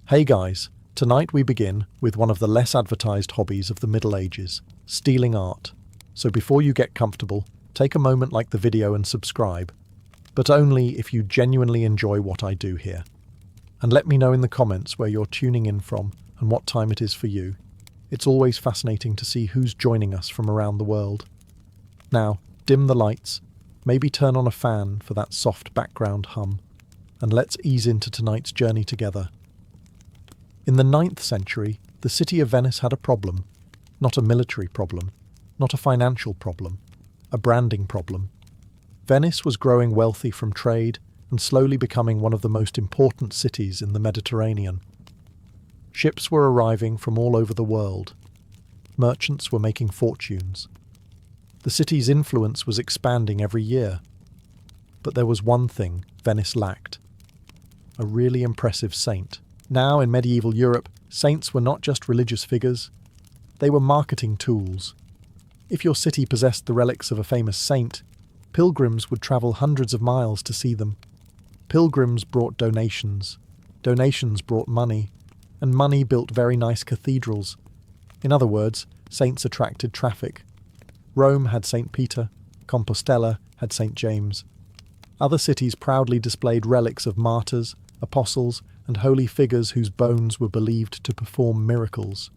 Hey guys, tonight we begin with one of the less advertised hobbies of the Middle Ages, stealing art. So before you get comfortable, take a moment like the video and subscribe, but only if you genuinely enjoy what I do here. And let me know in the comments where you're tuning in from and what time it is for you. It's always fascinating to see who's joining us from around the world. Now, dim the lights, maybe turn on a fan for that soft background hum, and let's ease into tonight's journey together. In the 9th century, the city of Venice had a problem. Not a military problem, not a financial problem, a branding problem. Venice was growing wealthy from trade and slowly becoming one of the most important cities in the Mediterranean. Ships were arriving from all over the world. Merchants were making fortunes. The city's influence was expanding every year. But there was one thing Venice lacked: a really impressive saint. Now, in medieval Europe, saints were not just religious figures, they were marketing tools. If your city possessed the relics of a famous saint, pilgrims would travel hundreds of miles to see them. Pilgrims brought donations, donations brought money, and money built very nice cathedrals. In other words, saints attracted traffic. Rome had St. Peter, Compostela had St. James. Other cities proudly displayed relics of martyrs, apostles, and holy figures whose bones were believed to perform miracles.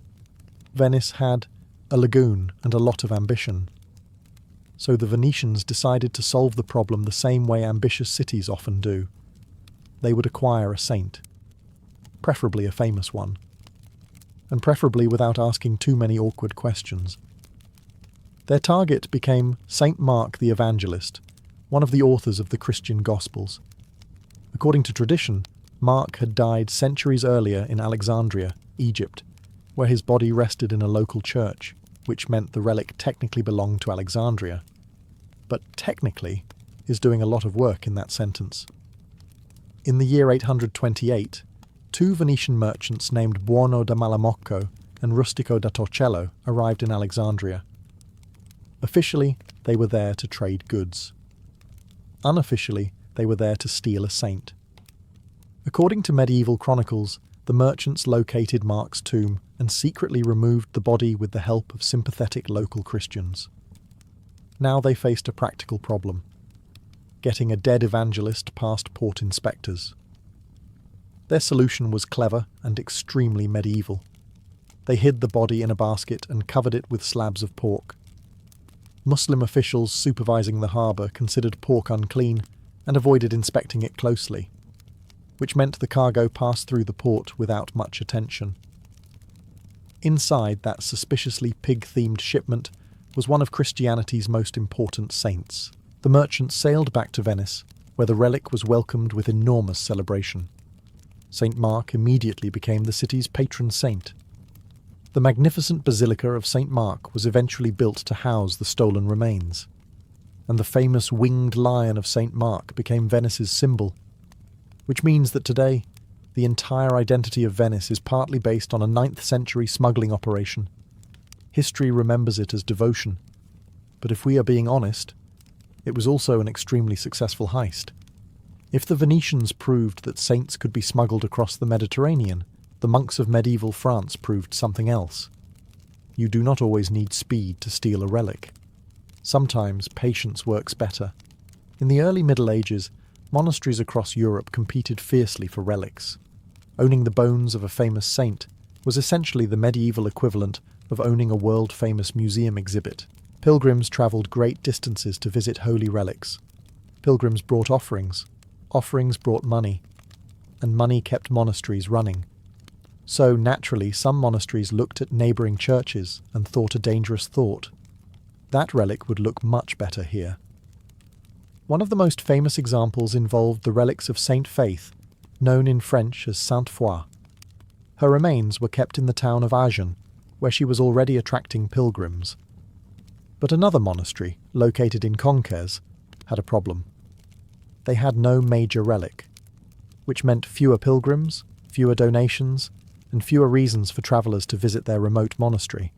Venice had a lagoon and a lot of ambition. So the Venetians decided to solve the problem the same way ambitious cities often do. They would acquire a saint, preferably a famous one, and preferably without asking too many awkward questions. Their target became Saint Mark the Evangelist, one of the authors of the Christian Gospels. According to tradition, Mark had died centuries earlier in Alexandria, Egypt, where his body rested in a local church, which meant the relic technically belonged to Alexandria. But technically is doing a lot of work in that sentence. In the year 828, two Venetian merchants named Buono da Malamocco and Rustico da Torcello arrived in Alexandria. Officially, they were there to trade goods. Unofficially, they were there to steal a saint. According to medieval chronicles, the merchants located Mark's tomb and secretly removed the body with the help of sympathetic local Christians. Now they faced a practical problem: getting a dead evangelist past port inspectors. Their solution was clever and extremely medieval. They hid the body in a basket and covered it with slabs of pork. Muslim officials supervising the harbour considered pork unclean and avoided inspecting it closely, which meant the cargo passed through the port without much attention. Inside that suspiciously pig-themed shipment was one of Christianity's most important saints. The merchants sailed back to Venice, where the relic was welcomed with enormous celebration. St. Mark immediately became the city's patron saint. The magnificent Basilica of St. Mark was eventually built to house the stolen remains, and the famous winged lion of St. Mark became Venice's symbol, which means that today, the entire identity of Venice is partly based on a 9th century smuggling operation. History remembers it as devotion, but if we are being honest, it was also an extremely successful heist. If the Venetians proved that saints could be smuggled across the Mediterranean, the monks of medieval France proved something else. You do not always need speed to steal a relic. Sometimes patience works better. In the early Middle Ages, monasteries across Europe competed fiercely for relics. Owning the bones of a famous saint was essentially the medieval equivalent of owning a world-famous museum exhibit. Pilgrims travelled great distances to visit holy relics. Pilgrims brought offerings. Offerings brought money. And money kept monasteries running. So, naturally, some monasteries looked at neighbouring churches and thought a dangerous thought: that relic would look much better here. One of the most famous examples involved the relics of Saint Faith, known in French as Sainte Foy. Her remains were kept in the town of Agen, where she was already attracting pilgrims. But another monastery, located in Conques, had a problem. They had no major relic, which meant fewer pilgrims, fewer donations, and fewer reasons for travellers to visit their remote monastery.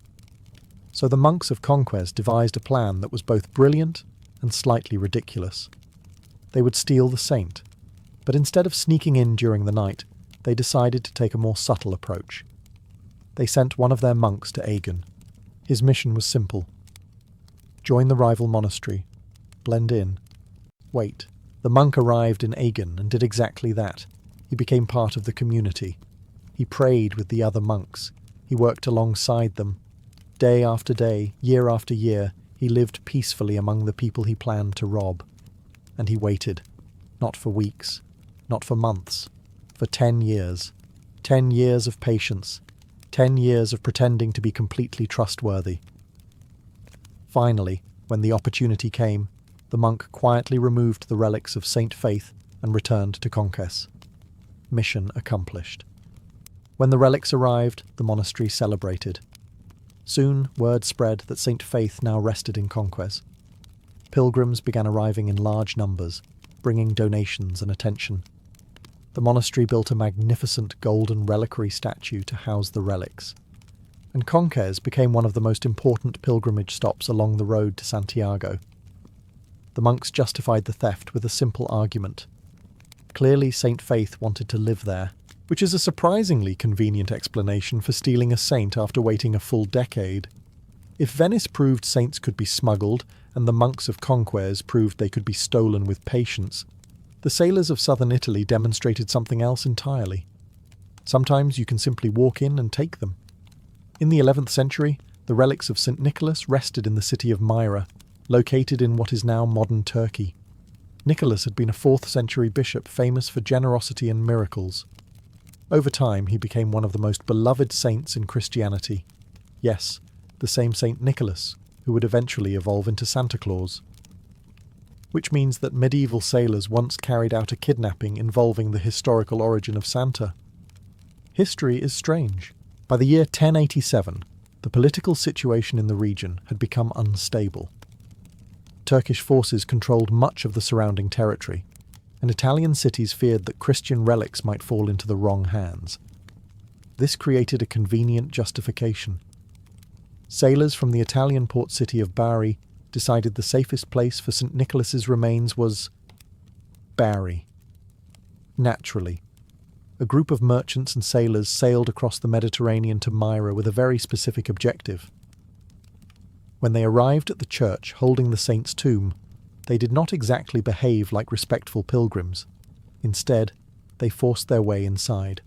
So the monks of Conques devised a plan that was both brilliant and slightly ridiculous. They would steal the saint, but instead of sneaking in during the night, they decided to take a more subtle approach. They sent one of their monks to Aegon. His mission was simple. Join the rival monastery. Blend in. Wait. The monk arrived in Aegon and did exactly that. He became part of the community. He prayed with the other monks. He worked alongside them. Day after day, year after year, he lived peacefully among the people he planned to rob. And he waited. Not for weeks. Not for months. For 10 years. 10 years of patience. 10 years of pretending to be completely trustworthy. Finally, when the opportunity came, the monk quietly removed the relics of Saint Faith and returned to Conques. Mission accomplished. When the relics arrived, the monastery celebrated. Soon, word spread that Saint Faith now rested in Conques. Pilgrims began arriving in large numbers, bringing donations and attention. The monastery built a magnificent golden reliquary statue to house the relics. And Conques became one of the most important pilgrimage stops along the road to Santiago. The monks justified the theft with a simple argument. Clearly Saint Faith wanted to live there, which is a surprisingly convenient explanation for stealing a saint after waiting a full decade. If Venice proved saints could be smuggled, and the monks of Conques proved they could be stolen with patience, the sailors of southern Italy demonstrated something else entirely. Sometimes you can simply walk in and take them. In the 11th century, the relics of St. Nicholas rested in the city of Myra, located in what is now modern Turkey. Nicholas had been a 4th century bishop famous for generosity and miracles. Over time, he became one of the most beloved saints in Christianity. Yes, the same Saint Nicholas, who would eventually evolve into Santa Claus. Which means that medieval sailors once carried out a kidnapping involving the historical origin of Santa. History is strange. By the year 1087, the political situation in the region had become unstable. Turkish forces controlled much of the surrounding territory, and Italian cities feared that Christian relics might fall into the wrong hands. This created a convenient justification. Sailors from the Italian port city of Bari decided the safest place for St. Nicholas's remains was Bari. Naturally, a group of merchants and sailors sailed across the Mediterranean to Myra with a very specific objective. When they arrived at the church holding the saint's tomb, they did not exactly behave like respectful pilgrims. Instead, they forced their way inside.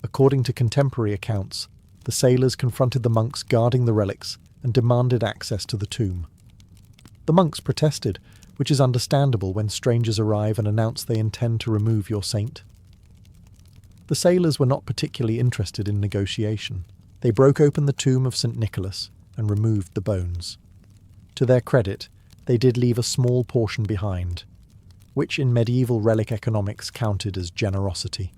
According to contemporary accounts, the sailors confronted the monks guarding the relics and demanded access to the tomb. The monks protested, which is understandable when strangers arrive and announce they intend to remove your saint. The sailors were not particularly interested in negotiation. They broke open the tomb of St. Nicholas and removed the bones. To their credit, they did leave a small portion behind, which in medieval relic economics counted as generosity.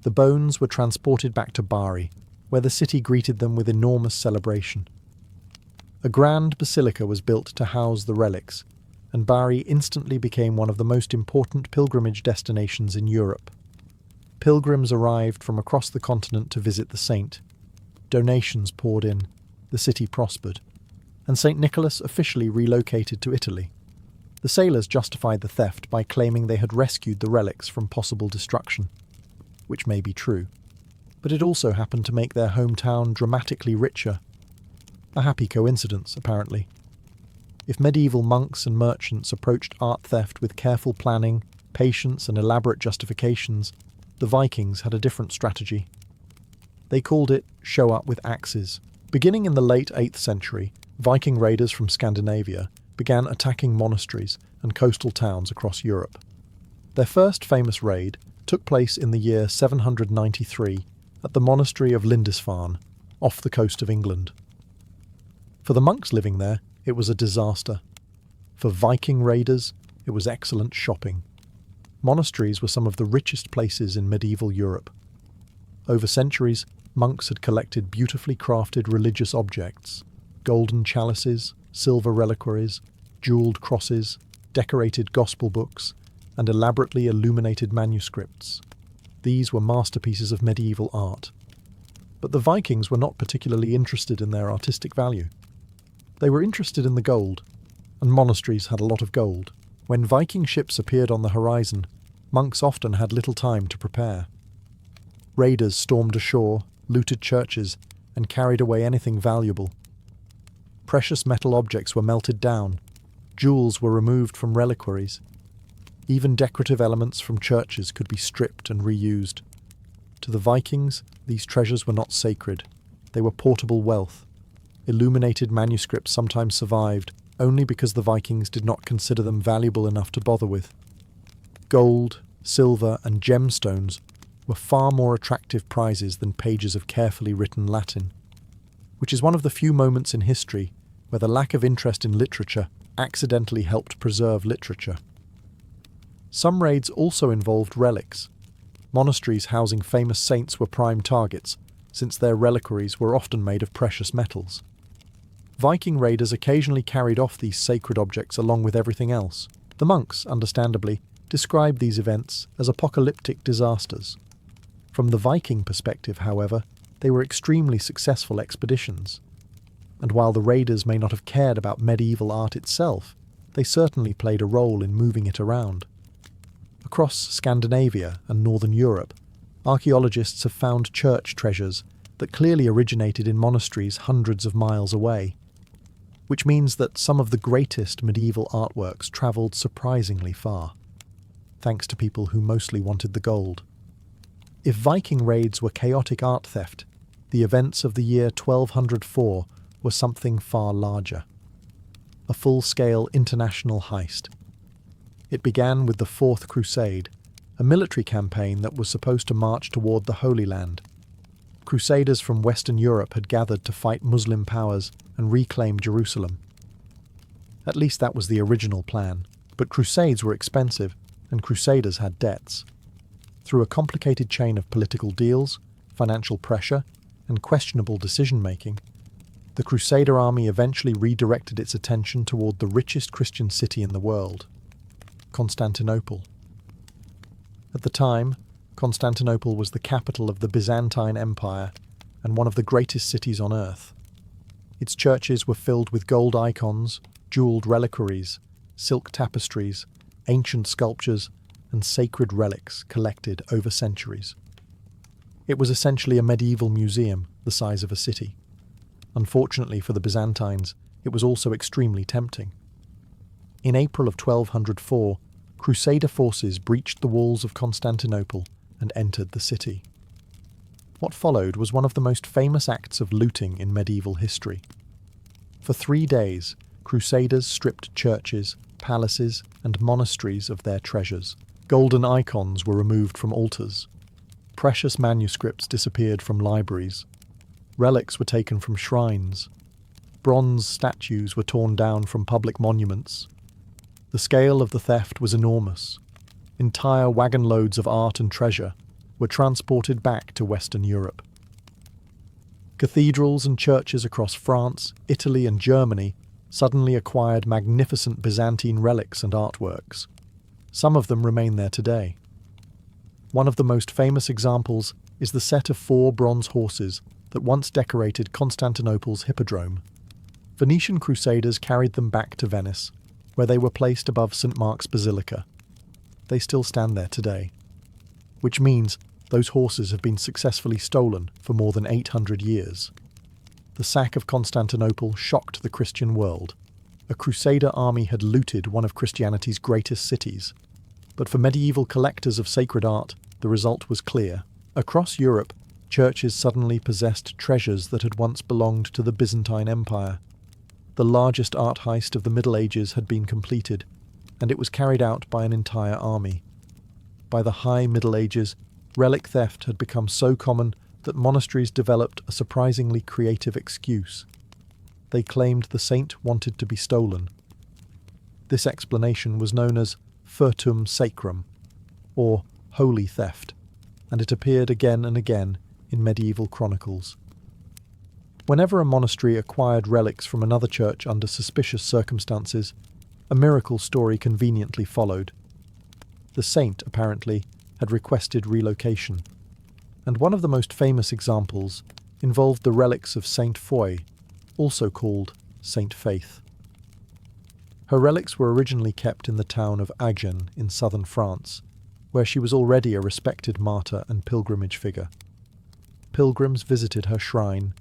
The bones were transported back to Bari, where the city greeted them with enormous celebration. A grand basilica was built to house the relics, and Bari instantly became one of the most important pilgrimage destinations in Europe. Pilgrims arrived from across the continent to visit the saint. Donations poured in, the city prospered, and St. Nicholas officially relocated to Italy. The sailors justified the theft by claiming they had rescued the relics from possible destruction, which may be true, but it also happened to make their hometown dramatically richer. A happy coincidence, apparently. If medieval monks and merchants approached art theft with careful planning, patience, and elaborate justifications, the Vikings had a different strategy. They called it show up with axes. Beginning in the late 8th century, Viking raiders from Scandinavia began attacking monasteries and coastal towns across Europe. Their first famous raid took place in the year 793 at the monastery of Lindisfarne, off the coast of England. For the monks living there, it was a disaster. For Viking raiders, it was excellent shopping. Monasteries were some of the richest places in medieval Europe. Over centuries, monks had collected beautifully crafted religious objects: golden chalices, silver reliquaries, jeweled crosses, decorated gospel books, and elaborately illuminated manuscripts. These were masterpieces of medieval art. But the Vikings were not particularly interested in their artistic value. They were interested in the gold, and monasteries had a lot of gold. When Viking ships appeared on the horizon, monks often had little time to prepare. Raiders stormed ashore, looted churches, and carried away anything valuable. Precious metal objects were melted down, jewels were removed from reliquaries. Even decorative elements from churches could be stripped and reused. To the Vikings, these treasures were not sacred. They were portable wealth. Illuminated manuscripts sometimes survived only because the Vikings did not consider them valuable enough to bother with. Gold, silver, and gemstones were far more attractive prizes than pages of carefully written Latin, which is one of the few moments in history where the lack of interest in literature accidentally helped preserve literature. Some raids also involved relics. Monasteries housing famous saints were prime targets, since their reliquaries were often made of precious metals. Viking raiders occasionally carried off these sacred objects along with everything else. The monks, understandably, described these events as apocalyptic disasters. From the Viking perspective, however, they were extremely successful expeditions. And while the raiders may not have cared about medieval art itself, they certainly played a role in moving it around. Across Scandinavia and northern Europe, archaeologists have found church treasures that clearly originated in monasteries hundreds of miles away, which means that some of the greatest medieval artworks travelled surprisingly far, thanks to people who mostly wanted the gold. If Viking raids were chaotic art theft, the events of the year 1204 were something far larger. A full-scale international heist. It began with the Fourth Crusade, a military campaign that was supposed to march toward the Holy Land. Crusaders from Western Europe had gathered to fight Muslim powers and reclaim Jerusalem. At least that was the original plan, but crusades were expensive, and crusaders had debts. Through a complicated chain of political deals, financial pressure, and questionable decision-making, the Crusader army eventually redirected its attention toward the richest Christian city in the world, Constantinople. At the time, Constantinople was the capital of the Byzantine Empire and one of the greatest cities on earth. Its churches were filled with gold icons, jeweled reliquaries, silk tapestries, ancient sculptures, and sacred relics collected over centuries. It was essentially a medieval museum the size of a city. Unfortunately for the Byzantines, it was also extremely tempting. In April of 1204, Crusader forces breached the walls of Constantinople and entered the city. What followed was one of the most famous acts of looting in medieval history. For 3 days, Crusaders stripped churches, palaces, and monasteries of their treasures. Golden icons were removed from altars. Precious manuscripts disappeared from libraries. Relics were taken from shrines. Bronze statues were torn down from public monuments. The scale of the theft was enormous. Entire wagon loads of art and treasure were transported back to Western Europe. Cathedrals and churches across France, Italy, and Germany suddenly acquired magnificent Byzantine relics and artworks. Some of them remain there today. One of the most famous examples is the set of 4 bronze horses that once decorated Constantinople's hippodrome. Venetian crusaders carried them back to Venice, where they were placed above St. Mark's Basilica. They still stand there today, which means those horses have been successfully stolen for more than 800 years. The sack of Constantinople shocked the Christian world. A Crusader army had looted one of Christianity's greatest cities. But for medieval collectors of sacred art, the result was clear. Across Europe, churches suddenly possessed treasures that had once belonged to the Byzantine Empire. The largest art heist of the Middle Ages had been completed, and it was carried out by an entire army. By the High Middle Ages, relic theft had become so common that monasteries developed a surprisingly creative excuse. They claimed the saint wanted to be stolen. This explanation was known as furtum sacrum, or holy theft, and it appeared again and again in medieval chronicles. Whenever a monastery acquired relics from another church under suspicious circumstances, a miracle story conveniently followed. The saint, apparently, had requested relocation, and one of the most famous examples involved the relics of Saint Foy, also called Saint Faith. Her relics were originally kept in the town of Agen in southern France, where she was already a respected martyr and pilgrimage figure. Pilgrims visited her shrine,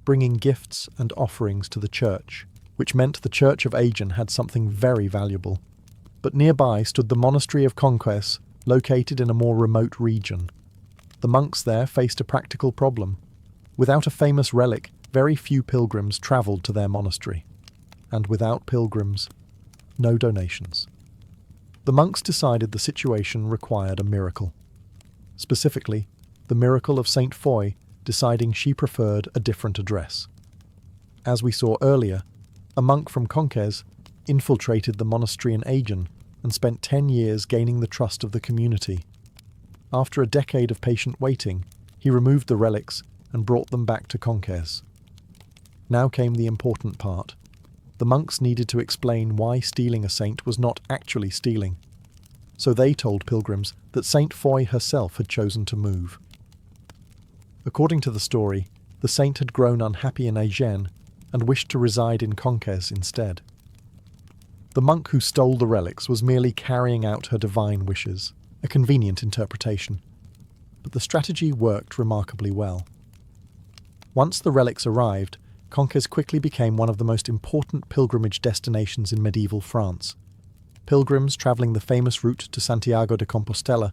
bringing gifts and offerings to the church, which meant the Church of Agen had something very valuable. But nearby stood the monastery of Banquets, located in a more remote region. The monks there faced a practical problem. Without a famous relic, very few pilgrims travelled to their monastery. And without pilgrims, no donations. The monks decided the situation required a miracle. Specifically, the miracle of Saint Foy deciding she preferred a different address. As we saw earlier, a monk from Conques infiltrated the monastery in Agen and spent 10 years gaining the trust of the community. After a decade of patient waiting, he removed the relics and brought them back to Conques. Now came the important part. The monks needed to explain why stealing a saint was not actually stealing. So they told pilgrims that Saint Foy herself had chosen to move. According to the story, the saint had grown unhappy in Agen and wished to reside in Conques instead. The monk who stole the relics was merely carrying out her divine wishes, a convenient interpretation. But the strategy worked remarkably well. Once the relics arrived, Conques quickly became one of the most important pilgrimage destinations in medieval France. Pilgrims travelling the famous route to Santiago de Compostela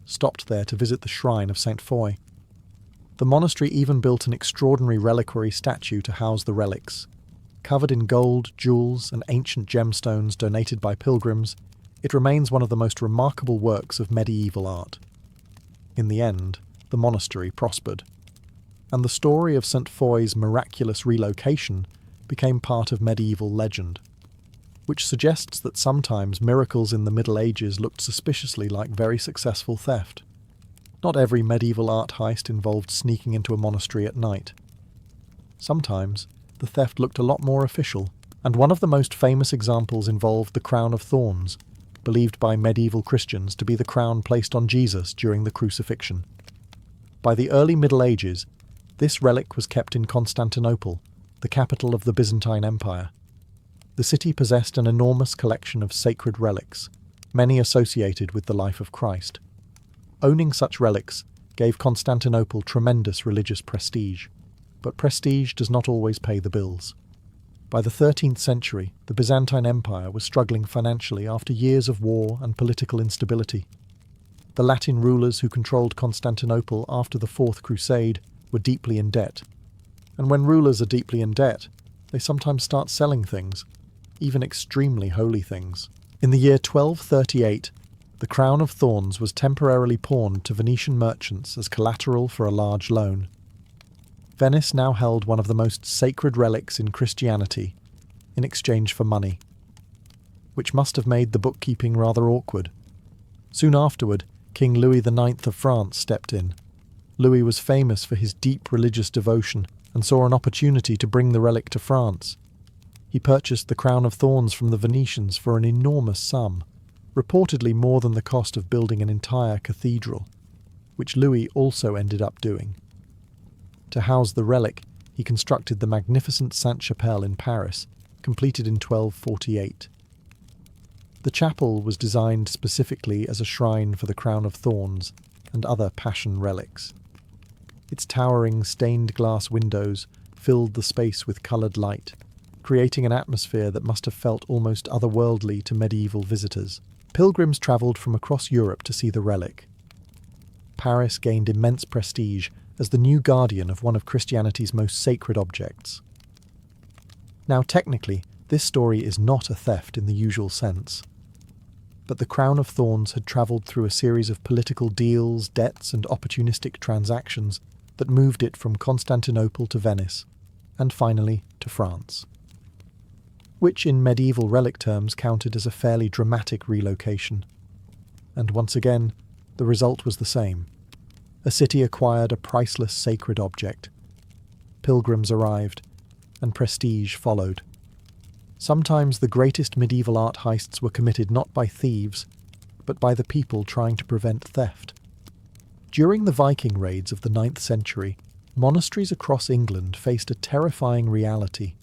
stopped there to visit the shrine of Saint Foy. The monastery even built an extraordinary reliquary statue to house the relics. Covered in gold, jewels, and ancient gemstones donated by pilgrims, it remains one of the most remarkable works of medieval art. In the end, the monastery prospered, and the story of Saint Foy's miraculous relocation became part of medieval legend, which suggests that sometimes miracles in the Middle Ages looked suspiciously like very successful theft. Not every medieval art heist involved sneaking into a monastery at night. Sometimes, the theft looked a lot more official, and one of the most famous examples involved the crown of thorns, believed by medieval Christians to be the crown placed on Jesus during the crucifixion. By the early Middle Ages, this relic was kept in Constantinople, the capital of the Byzantine Empire. The city possessed an enormous collection of sacred relics, many associated with the life of Christ. Owning such relics gave Constantinople tremendous religious prestige, but prestige does not always pay the bills. By the 13th century, the Byzantine Empire was struggling financially after years of war and political instability. The Latin rulers who controlled Constantinople after the Fourth Crusade were deeply in debt. And when rulers are deeply in debt, they sometimes start selling things, even extremely holy things. In the year 1238, the crown of thorns was temporarily pawned to Venetian merchants as collateral for a large loan. Venice now held one of the most sacred relics in Christianity in exchange for money, which must have made the bookkeeping rather awkward. Soon afterward, King Louis IX of France stepped in. Louis was famous for his deep religious devotion and saw an opportunity to bring the relic to France. He purchased the crown of thorns from the Venetians for an enormous sum, reportedly more than the cost of building an entire cathedral, which Louis also ended up doing. To house the relic, he constructed the magnificent Sainte-Chapelle in Paris, completed in 1248. The chapel was designed specifically as a shrine for the crown of thorns and other passion relics. Its towering stained glass windows filled the space with coloured light, creating an atmosphere that must have felt almost otherworldly to medieval visitors. Pilgrims travelled from across Europe to see the relic. Paris gained immense prestige as the new guardian of one of Christianity's most sacred objects. Now, technically, this story is not a theft in the usual sense. But the crown of thorns had travelled through a series of political deals, debts, and opportunistic transactions that moved it from Constantinople to Venice, and finally to France, which in medieval relic terms counted as a fairly dramatic relocation. And once again, the result was the same. A city acquired a priceless sacred object. Pilgrims arrived, and prestige followed. Sometimes the greatest medieval art heists were committed not by thieves, but by the people trying to prevent theft. During the Viking raids of the 9th century, monasteries across England faced a terrifying reality.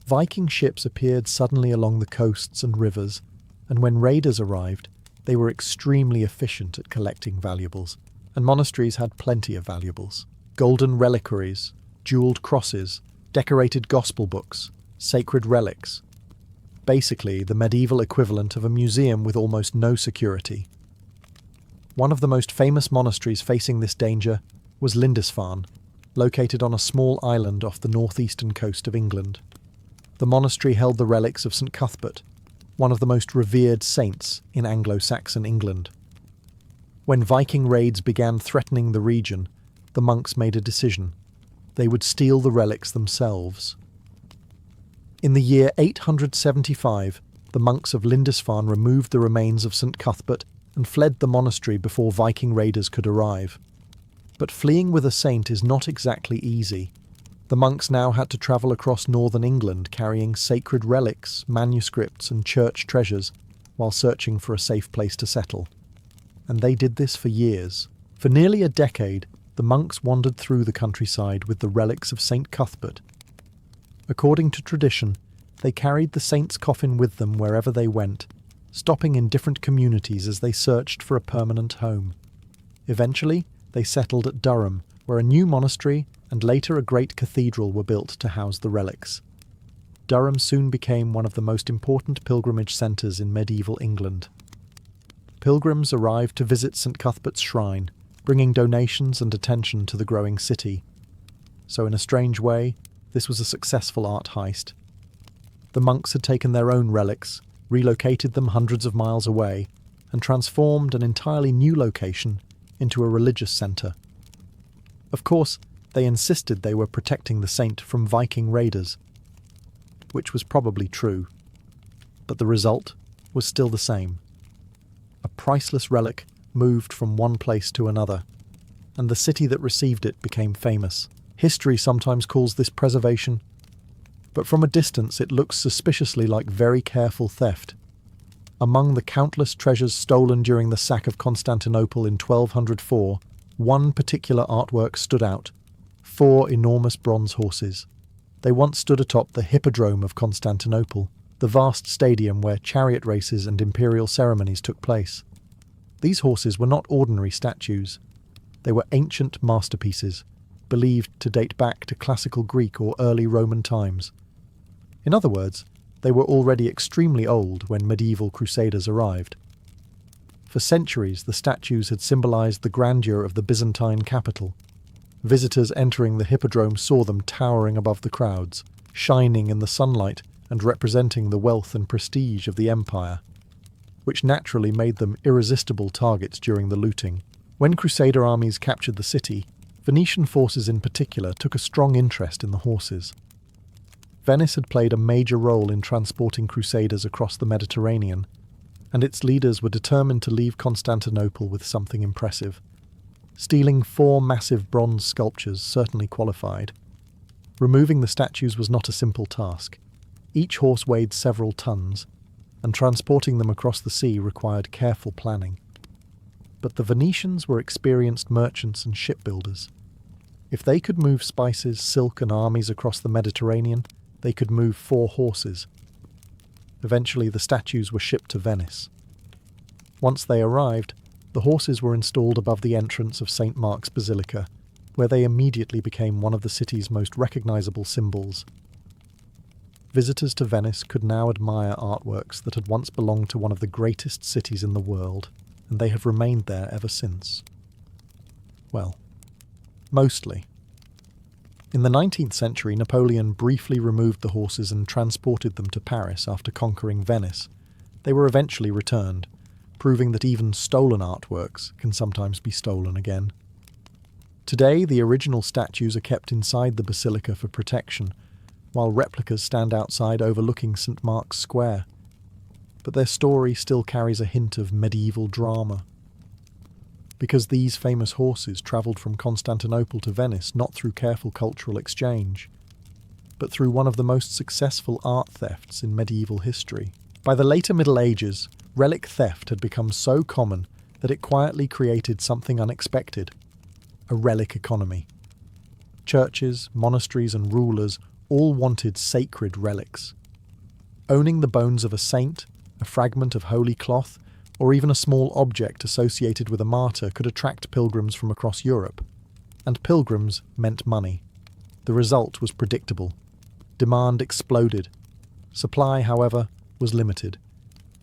Viking ships appeared suddenly along the coasts and rivers, and when raiders arrived, They were extremely efficient at collecting valuables, and monasteries had plenty of valuables. Golden reliquaries, jeweled crosses, decorated gospel books, sacred relics. Basically, the medieval equivalent of a museum with almost no security. One of the most famous monasteries facing this danger was Lindisfarne, located on a small island off the northeastern coast of England. The monastery held the relics of St. Cuthbert, one of the most revered saints in Anglo-Saxon England. When Viking raids began threatening the region, the monks made a decision. They would steal the relics themselves. In the year 875, the monks of Lindisfarne removed the remains of St. Cuthbert and fled the monastery before Viking raiders could arrive. But fleeing with a saint is not exactly easy. The monks now had to travel across northern England carrying sacred relics, manuscripts and church treasures while searching for a safe place to settle. And they did this for years. For nearly a decade, the monks wandered through the countryside with the relics of St. Cuthbert. According to tradition, they carried the saint's coffin with them wherever they went, stopping in different communities as they searched for a permanent home. Eventually, they settled at Durham, where a new monastery and later a great cathedral were built to house the relics. Durham soon became one of the most important pilgrimage centres in medieval England. Pilgrims arrived to visit St. Cuthbert's shrine, bringing donations and attention to the growing city. So in a strange way, this was a successful art heist. The monks had taken their own relics, relocated them hundreds of miles away, and transformed an entirely new location into a religious centre. Of course, they insisted they were protecting the saint from Viking raiders, which was probably true, but the result was still the same. A priceless relic moved from one place to another, and the city that received it became famous. History sometimes calls this preservation, but from a distance it looks suspiciously like very careful theft. Among the countless treasures stolen during the sack of Constantinople in 1204, one particular artwork stood out: 4 enormous bronze horses. They once stood atop the Hippodrome of Constantinople, the vast stadium where chariot races and imperial ceremonies took place. These horses were not ordinary statues. They were ancient masterpieces, believed to date back to classical Greek or early Roman times. In other words, they were already extremely old when medieval crusaders arrived. For centuries, the statues had symbolized the grandeur of the Byzantine capital. Visitors entering the Hippodrome saw them towering above the crowds, shining in the sunlight and representing the wealth and prestige of the empire, which naturally made them irresistible targets during the looting. When Crusader armies captured the city, Venetian forces in particular took a strong interest in the horses. Venice had played a major role in transporting Crusaders across the Mediterranean, and its leaders were determined to leave Constantinople with something impressive. Stealing 4 massive bronze sculptures certainly qualified. Removing the statues was not a simple task. Each horse weighed several tons, and transporting them across the sea required careful planning. But the Venetians were experienced merchants and shipbuilders. If they could move spices, silk, and armies across the Mediterranean, they could move 4 horses. Eventually, the statues were shipped to Venice. Once they arrived, the horses were installed above the entrance of St. Mark's Basilica, where they immediately became one of the city's most recognizable symbols. Visitors to Venice could now admire artworks that had once belonged to one of the greatest cities in the world, and they have remained there ever since. Well, mostly. In the 19th century, Napoleon briefly removed the horses and transported them to Paris after conquering Venice. They were eventually returned, proving that even stolen artworks can sometimes be stolen again. Today, the original statues are kept inside the basilica for protection, while replicas stand outside overlooking St. Mark's Square. But their story still carries a hint of medieval drama. Because these famous horses travelled from Constantinople to Venice not through careful cultural exchange, but through one of the most successful art thefts in medieval history. By the later Middle Ages, relic theft had become so common that it quietly created something unexpected: a relic economy. Churches, monasteries, and rulers all wanted sacred relics. Owning the bones of a saint, a fragment of holy cloth, or even a small object associated with a martyr could attract pilgrims from across Europe. And pilgrims meant money. The result was predictable. Demand exploded. Supply, however, was limited.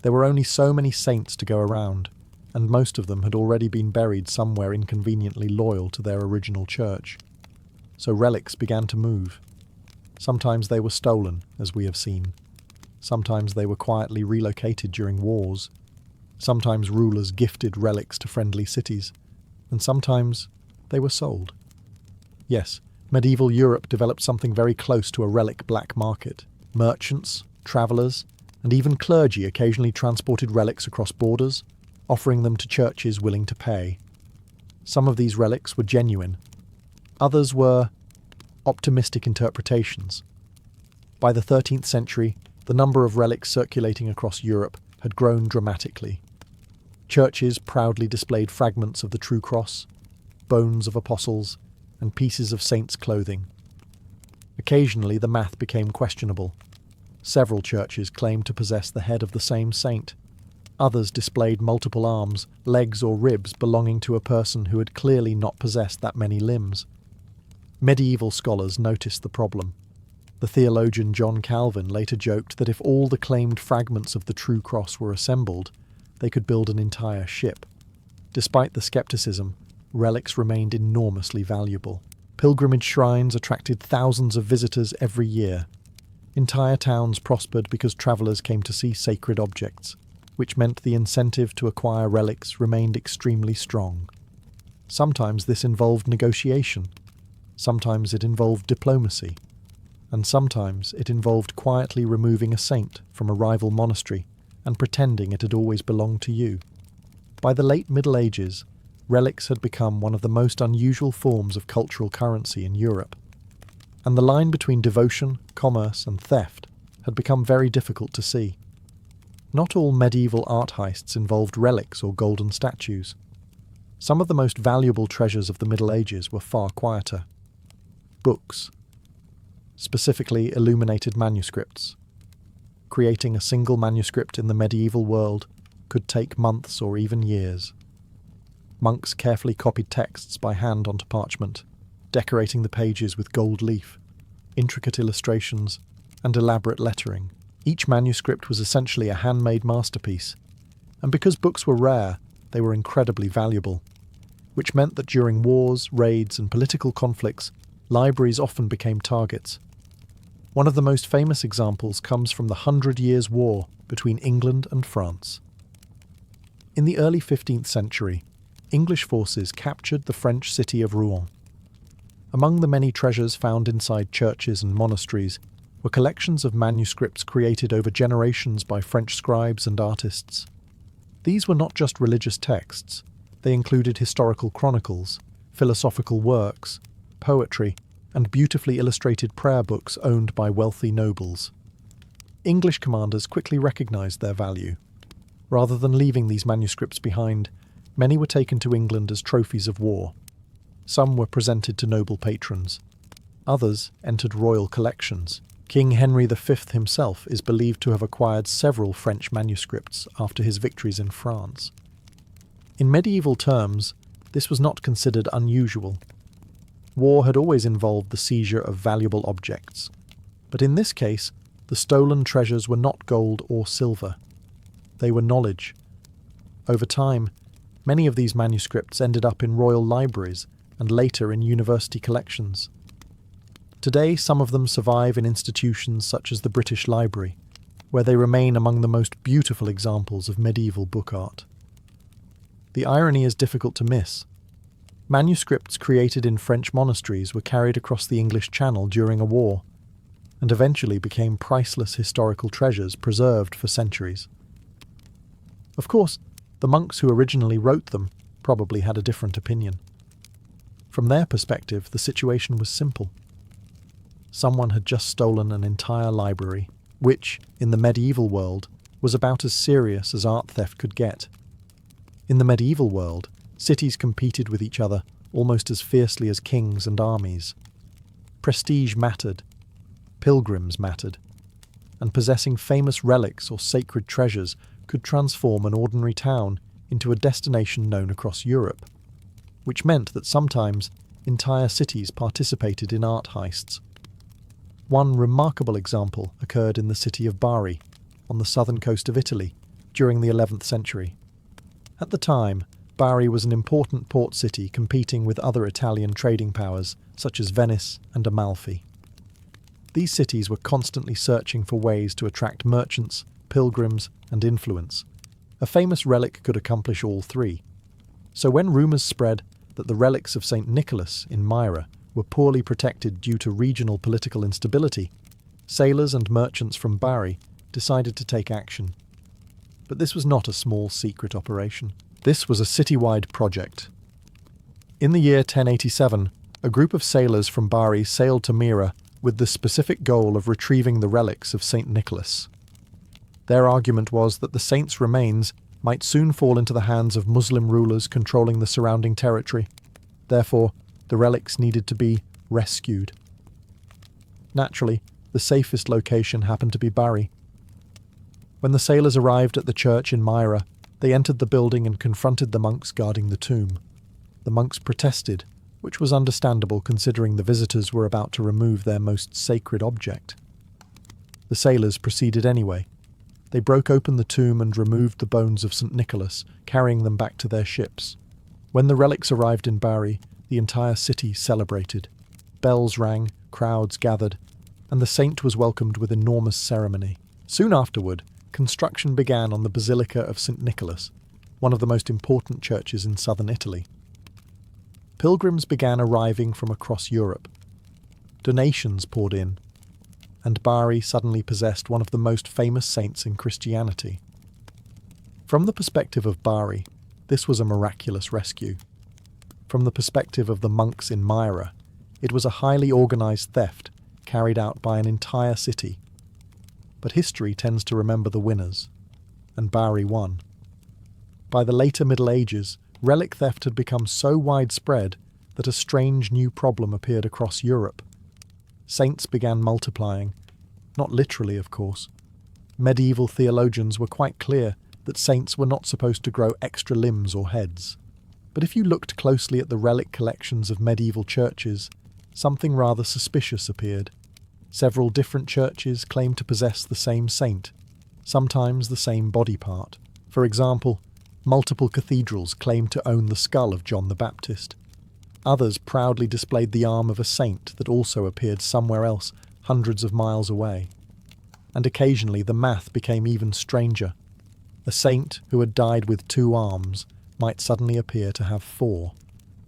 There were only so many saints to go around, and most of them had already been buried somewhere inconveniently loyal to their original church. So relics began to move. Sometimes they were stolen, as we have seen. Sometimes they were quietly relocated during wars. Sometimes rulers gifted relics to friendly cities, and sometimes they were sold. Yes, medieval Europe developed something very close to a relic black market. Merchants, travellers, and even clergy occasionally transported relics across borders, offering them to churches willing to pay. Some of these relics were genuine. Others were optimistic interpretations. By the 13th century, the number of relics circulating across Europe had grown dramatically. Churches proudly displayed fragments of the true cross, bones of apostles, and pieces of saints' clothing. Occasionally, the math became questionable. Several churches claimed to possess the head of the same saint. Others displayed multiple arms, legs, or ribs belonging to a person who had clearly not possessed that many limbs. Medieval scholars noticed the problem. The theologian John Calvin later joked that if all the claimed fragments of the true cross were assembled, they could build an entire ship. Despite the skepticism, relics remained enormously valuable. Pilgrimage shrines attracted thousands of visitors every year. Entire towns prospered because travellers came to see sacred objects, which meant the incentive to acquire relics remained extremely strong. Sometimes this involved negotiation. Sometimes it involved diplomacy. And sometimes it involved quietly removing a saint from a rival monastery and pretending it had always belonged to you. By the late Middle Ages, relics had become one of the most unusual forms of cultural currency in Europe, and the line between devotion, commerce, and theft had become very difficult to see. Not all medieval art heists involved relics or golden statues. Some of the most valuable treasures of the Middle Ages were far quieter. Books, specifically illuminated manuscripts. Creating a single manuscript in the medieval world could take months or even years. Monks carefully copied texts by hand onto parchment, decorating the pages with gold leaf, intricate illustrations, and elaborate lettering. Each manuscript was essentially a handmade masterpiece, and because books were rare, they were incredibly valuable, which meant that during wars, raids, and political conflicts, libraries often became targets. One of the most famous examples comes from the 100 Years' War between England and France. In the early 15th century, English forces captured the French city of Rouen. Among the many treasures found inside churches and monasteries were collections of manuscripts created over generations by French scribes and artists. These were not just religious texts, they included historical chronicles, philosophical works, poetry, and beautifully illustrated prayer books owned by wealthy nobles. English commanders quickly recognized their value. Rather than leaving these manuscripts behind, many were taken to England as trophies of war. Some were presented to noble patrons. Others entered royal collections. King Henry V himself is believed to have acquired several French manuscripts after his victories in France. In medieval terms, this was not considered unusual. War had always involved the seizure of valuable objects. But in this case, the stolen treasures were not gold or silver. They were knowledge. Over time, many of these manuscripts ended up in royal libraries and later in university collections. Today, some of them survive in institutions such as the British Library, where they remain among the most beautiful examples of medieval book art. The irony is difficult to miss. Manuscripts created in French monasteries were carried across the English Channel during a war, and eventually became priceless historical treasures preserved for centuries. Of course, the monks who originally wrote them probably had a different opinion. From their perspective, the situation was simple. Someone had just stolen an entire library, which, in the medieval world, was about as serious as art theft could get. In the medieval world, cities competed with each other almost as fiercely as kings and armies. Prestige mattered, pilgrims mattered, and possessing famous relics or sacred treasures could transform an ordinary town into a destination known across Europe, which meant that sometimes entire cities participated in art heists. One remarkable example occurred in the city of Bari, on the southern coast of Italy, during the 11th century. At the time, Bari was an important port city competing with other Italian trading powers such as Venice and Amalfi. These cities were constantly searching for ways to attract merchants, pilgrims, and influence. A famous relic could accomplish all three. So when rumours spread that the relics of St. Nicholas in Myra were poorly protected due to regional political instability, sailors and merchants from Bari decided to take action. But this was not a small secret operation. This was a citywide project. In the year 1087, a group of sailors from Bari sailed to Myra with the specific goal of retrieving the relics of St. Nicholas. Their argument was that the saint's remains might soon fall into the hands of Muslim rulers controlling the surrounding territory. Therefore, the relics needed to be rescued. Naturally, the safest location happened to be Bari. When the sailors arrived at the church in Myra, they entered the building and confronted the monks guarding the tomb. The monks protested, which was understandable considering the visitors were about to remove their most sacred object. The sailors proceeded anyway. They broke open the tomb and removed the bones of St. Nicholas, carrying them back to their ships. When the relics arrived in Bari, the entire city celebrated. Bells rang, crowds gathered, and the saint was welcomed with enormous ceremony. Soon afterward, construction began on the Basilica of St. Nicholas, one of the most important churches in southern Italy. Pilgrims began arriving from across Europe. Donations poured in, and Bari suddenly possessed one of the most famous saints in Christianity. From the perspective of Bari, this was a miraculous rescue. From the perspective of the monks in Myra, it was a highly organized theft carried out by an entire city. But history tends to remember the winners, and Bari won. By the later Middle Ages, relic theft had become so widespread that a strange new problem appeared across Europe. Saints began multiplying, not literally, of course. Medieval theologians were quite clear that saints were not supposed to grow extra limbs or heads. But if you looked closely at the relic collections of medieval churches, something rather suspicious appeared. Several different churches claimed to possess the same saint, sometimes the same body part. For example, multiple cathedrals claimed to own the skull of John the Baptist. Others proudly displayed the arm of a saint that also appeared somewhere else, hundreds of miles away. And occasionally the math became even stranger. A saint who had died with 2 arms might suddenly appear to have 4,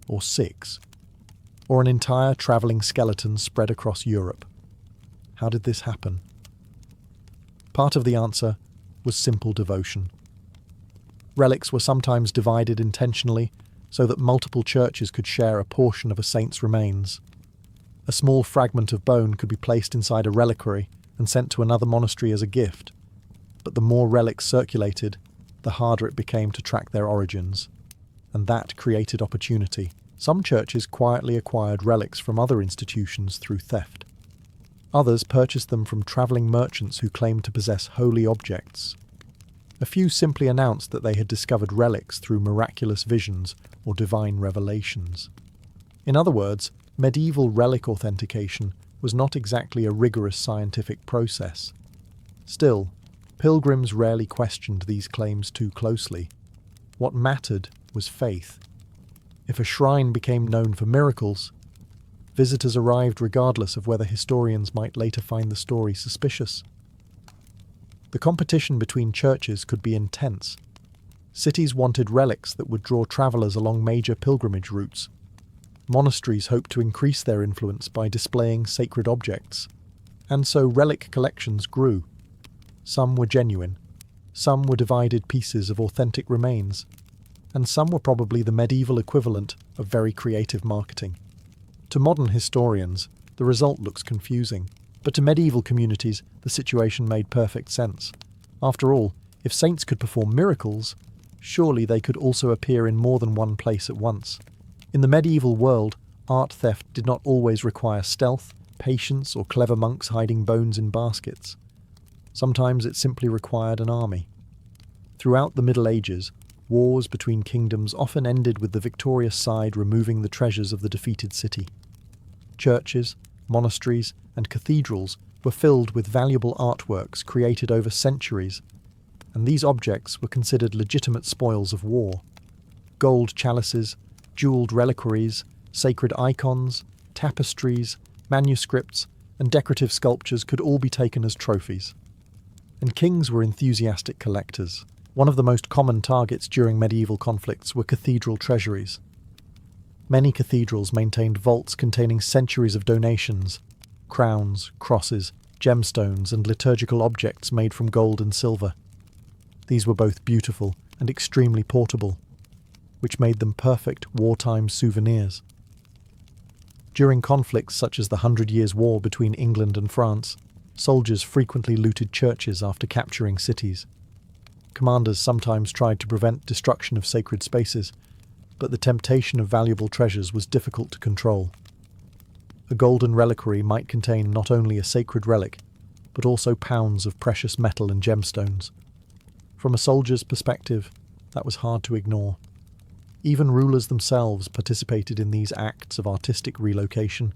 or 6, or an entire travelling skeleton spread across Europe. How did this happen? Part of the answer was simple devotion. Relics were sometimes divided intentionally so that multiple churches could share a portion of a saint's remains. A small fragment of bone could be placed inside a reliquary and sent to another monastery as a gift, but the more relics circulated, the harder it became to track their origins, and that created opportunity. Some churches quietly acquired relics from other institutions through theft. Others purchased them from travelling merchants who claimed to possess holy objects. A few simply announced that they had discovered relics through miraculous visions or divine revelations. In other words, medieval relic authentication was not exactly a rigorous scientific process. Still, pilgrims rarely questioned these claims too closely. What mattered was faith. If a shrine became known for miracles, visitors arrived regardless of whether historians might later find the story suspicious. The competition between churches could be intense. Cities wanted relics that would draw travellers along major pilgrimage routes. Monasteries hoped to increase their influence by displaying sacred objects. And so relic collections grew. Some were genuine, some were divided pieces of authentic remains, and some were probably the medieval equivalent of very creative marketing. To modern historians, the result looks confusing, but to medieval communities, the situation made perfect sense. After all, if saints could perform miracles, surely they could also appear in more than one place at once. In the medieval world, art theft did not always require stealth, patience, or clever monks hiding bones in baskets. Sometimes it simply required an army. Throughout the Middle Ages, wars between kingdoms often ended with the victorious side removing the treasures of the defeated city. Churches, monasteries, and cathedrals were filled with valuable artworks created over centuries, and these objects were considered legitimate spoils of war. Gold chalices, jeweled reliquaries, sacred icons, tapestries, manuscripts, and decorative sculptures could all be taken as trophies. And kings were enthusiastic collectors. One of the most common targets during medieval conflicts were cathedral treasuries. Many cathedrals maintained vaults containing centuries of donations, crowns, crosses, gemstones, and liturgical objects made from gold and silver. These were both beautiful and extremely portable, which made them perfect wartime souvenirs. During conflicts such as the 100 Years' War between England and France, soldiers frequently looted churches after capturing cities. Commanders sometimes tried to prevent destruction of sacred spaces, but the temptation of valuable treasures was difficult to control. A golden reliquary might contain not only a sacred relic, but also pounds of precious metal and gemstones. From a soldier's perspective, that was hard to ignore. Even rulers themselves participated in these acts of artistic relocation.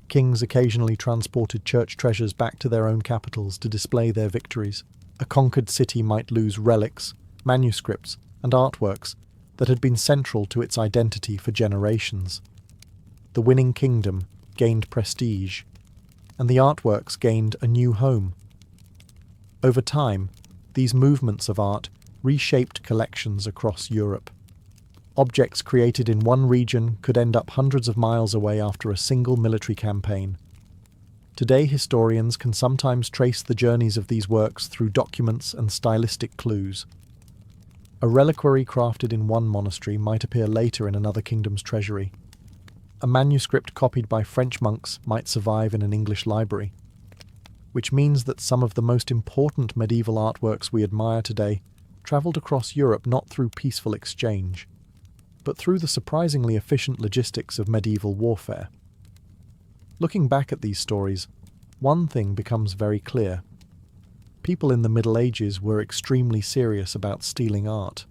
Kings occasionally transported church treasures back to their own capitals to display their victories. A conquered city might lose relics, manuscripts, and artworks that had been central to its identity for generations. The winning kingdom gained prestige, and the artworks gained a new home. Over time, these movements of art reshaped collections across Europe. Objects created in one region could end up hundreds of miles away after a single military campaign. Today, historians can sometimes trace the journeys of these works through documents and stylistic clues. A reliquary crafted in one monastery might appear later in another kingdom's treasury. A manuscript copied by French monks might survive in an English library, which means that some of the most important medieval artworks we admire today travelled across Europe not through peaceful exchange, but through the surprisingly efficient logistics of medieval warfare. Looking back at these stories, one thing becomes very clear. People in the Middle Ages were extremely serious about stealing art.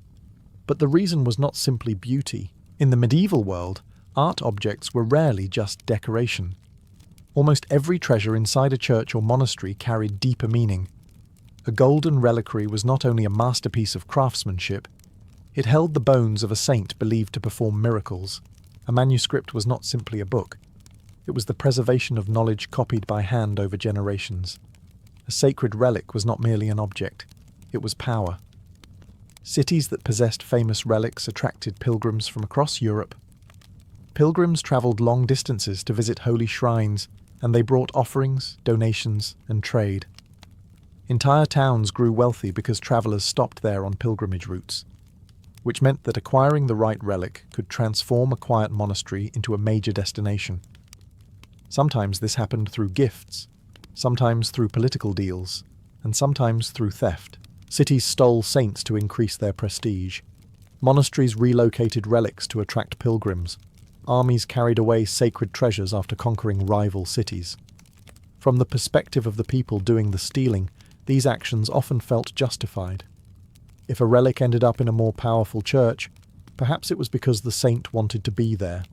But the reason was not simply beauty. In the medieval world, art objects were rarely just decoration. Almost every treasure inside a church or monastery carried deeper meaning. A golden reliquary was not only a masterpiece of craftsmanship, it held the bones of a saint believed to perform miracles. A manuscript was not simply a book. It was the preservation of knowledge copied by hand over generations. A sacred relic was not merely an object. It was power. Cities that possessed famous relics attracted pilgrims from across Europe. Pilgrims travelled long distances to visit holy shrines, and they brought offerings, donations, and trade. Entire towns grew wealthy because travellers stopped there on pilgrimage routes, which meant that acquiring the right relic could transform a quiet monastery into a major destination. Sometimes this happened through gifts, sometimes through political deals, and sometimes through theft. Cities stole saints to increase their prestige. Monasteries relocated relics to attract pilgrims. Armies carried away sacred treasures after conquering rival cities. From the perspective of the people doing the stealing, these actions often felt justified. If a relic ended up in a more powerful church, perhaps it was because the saint wanted to be there.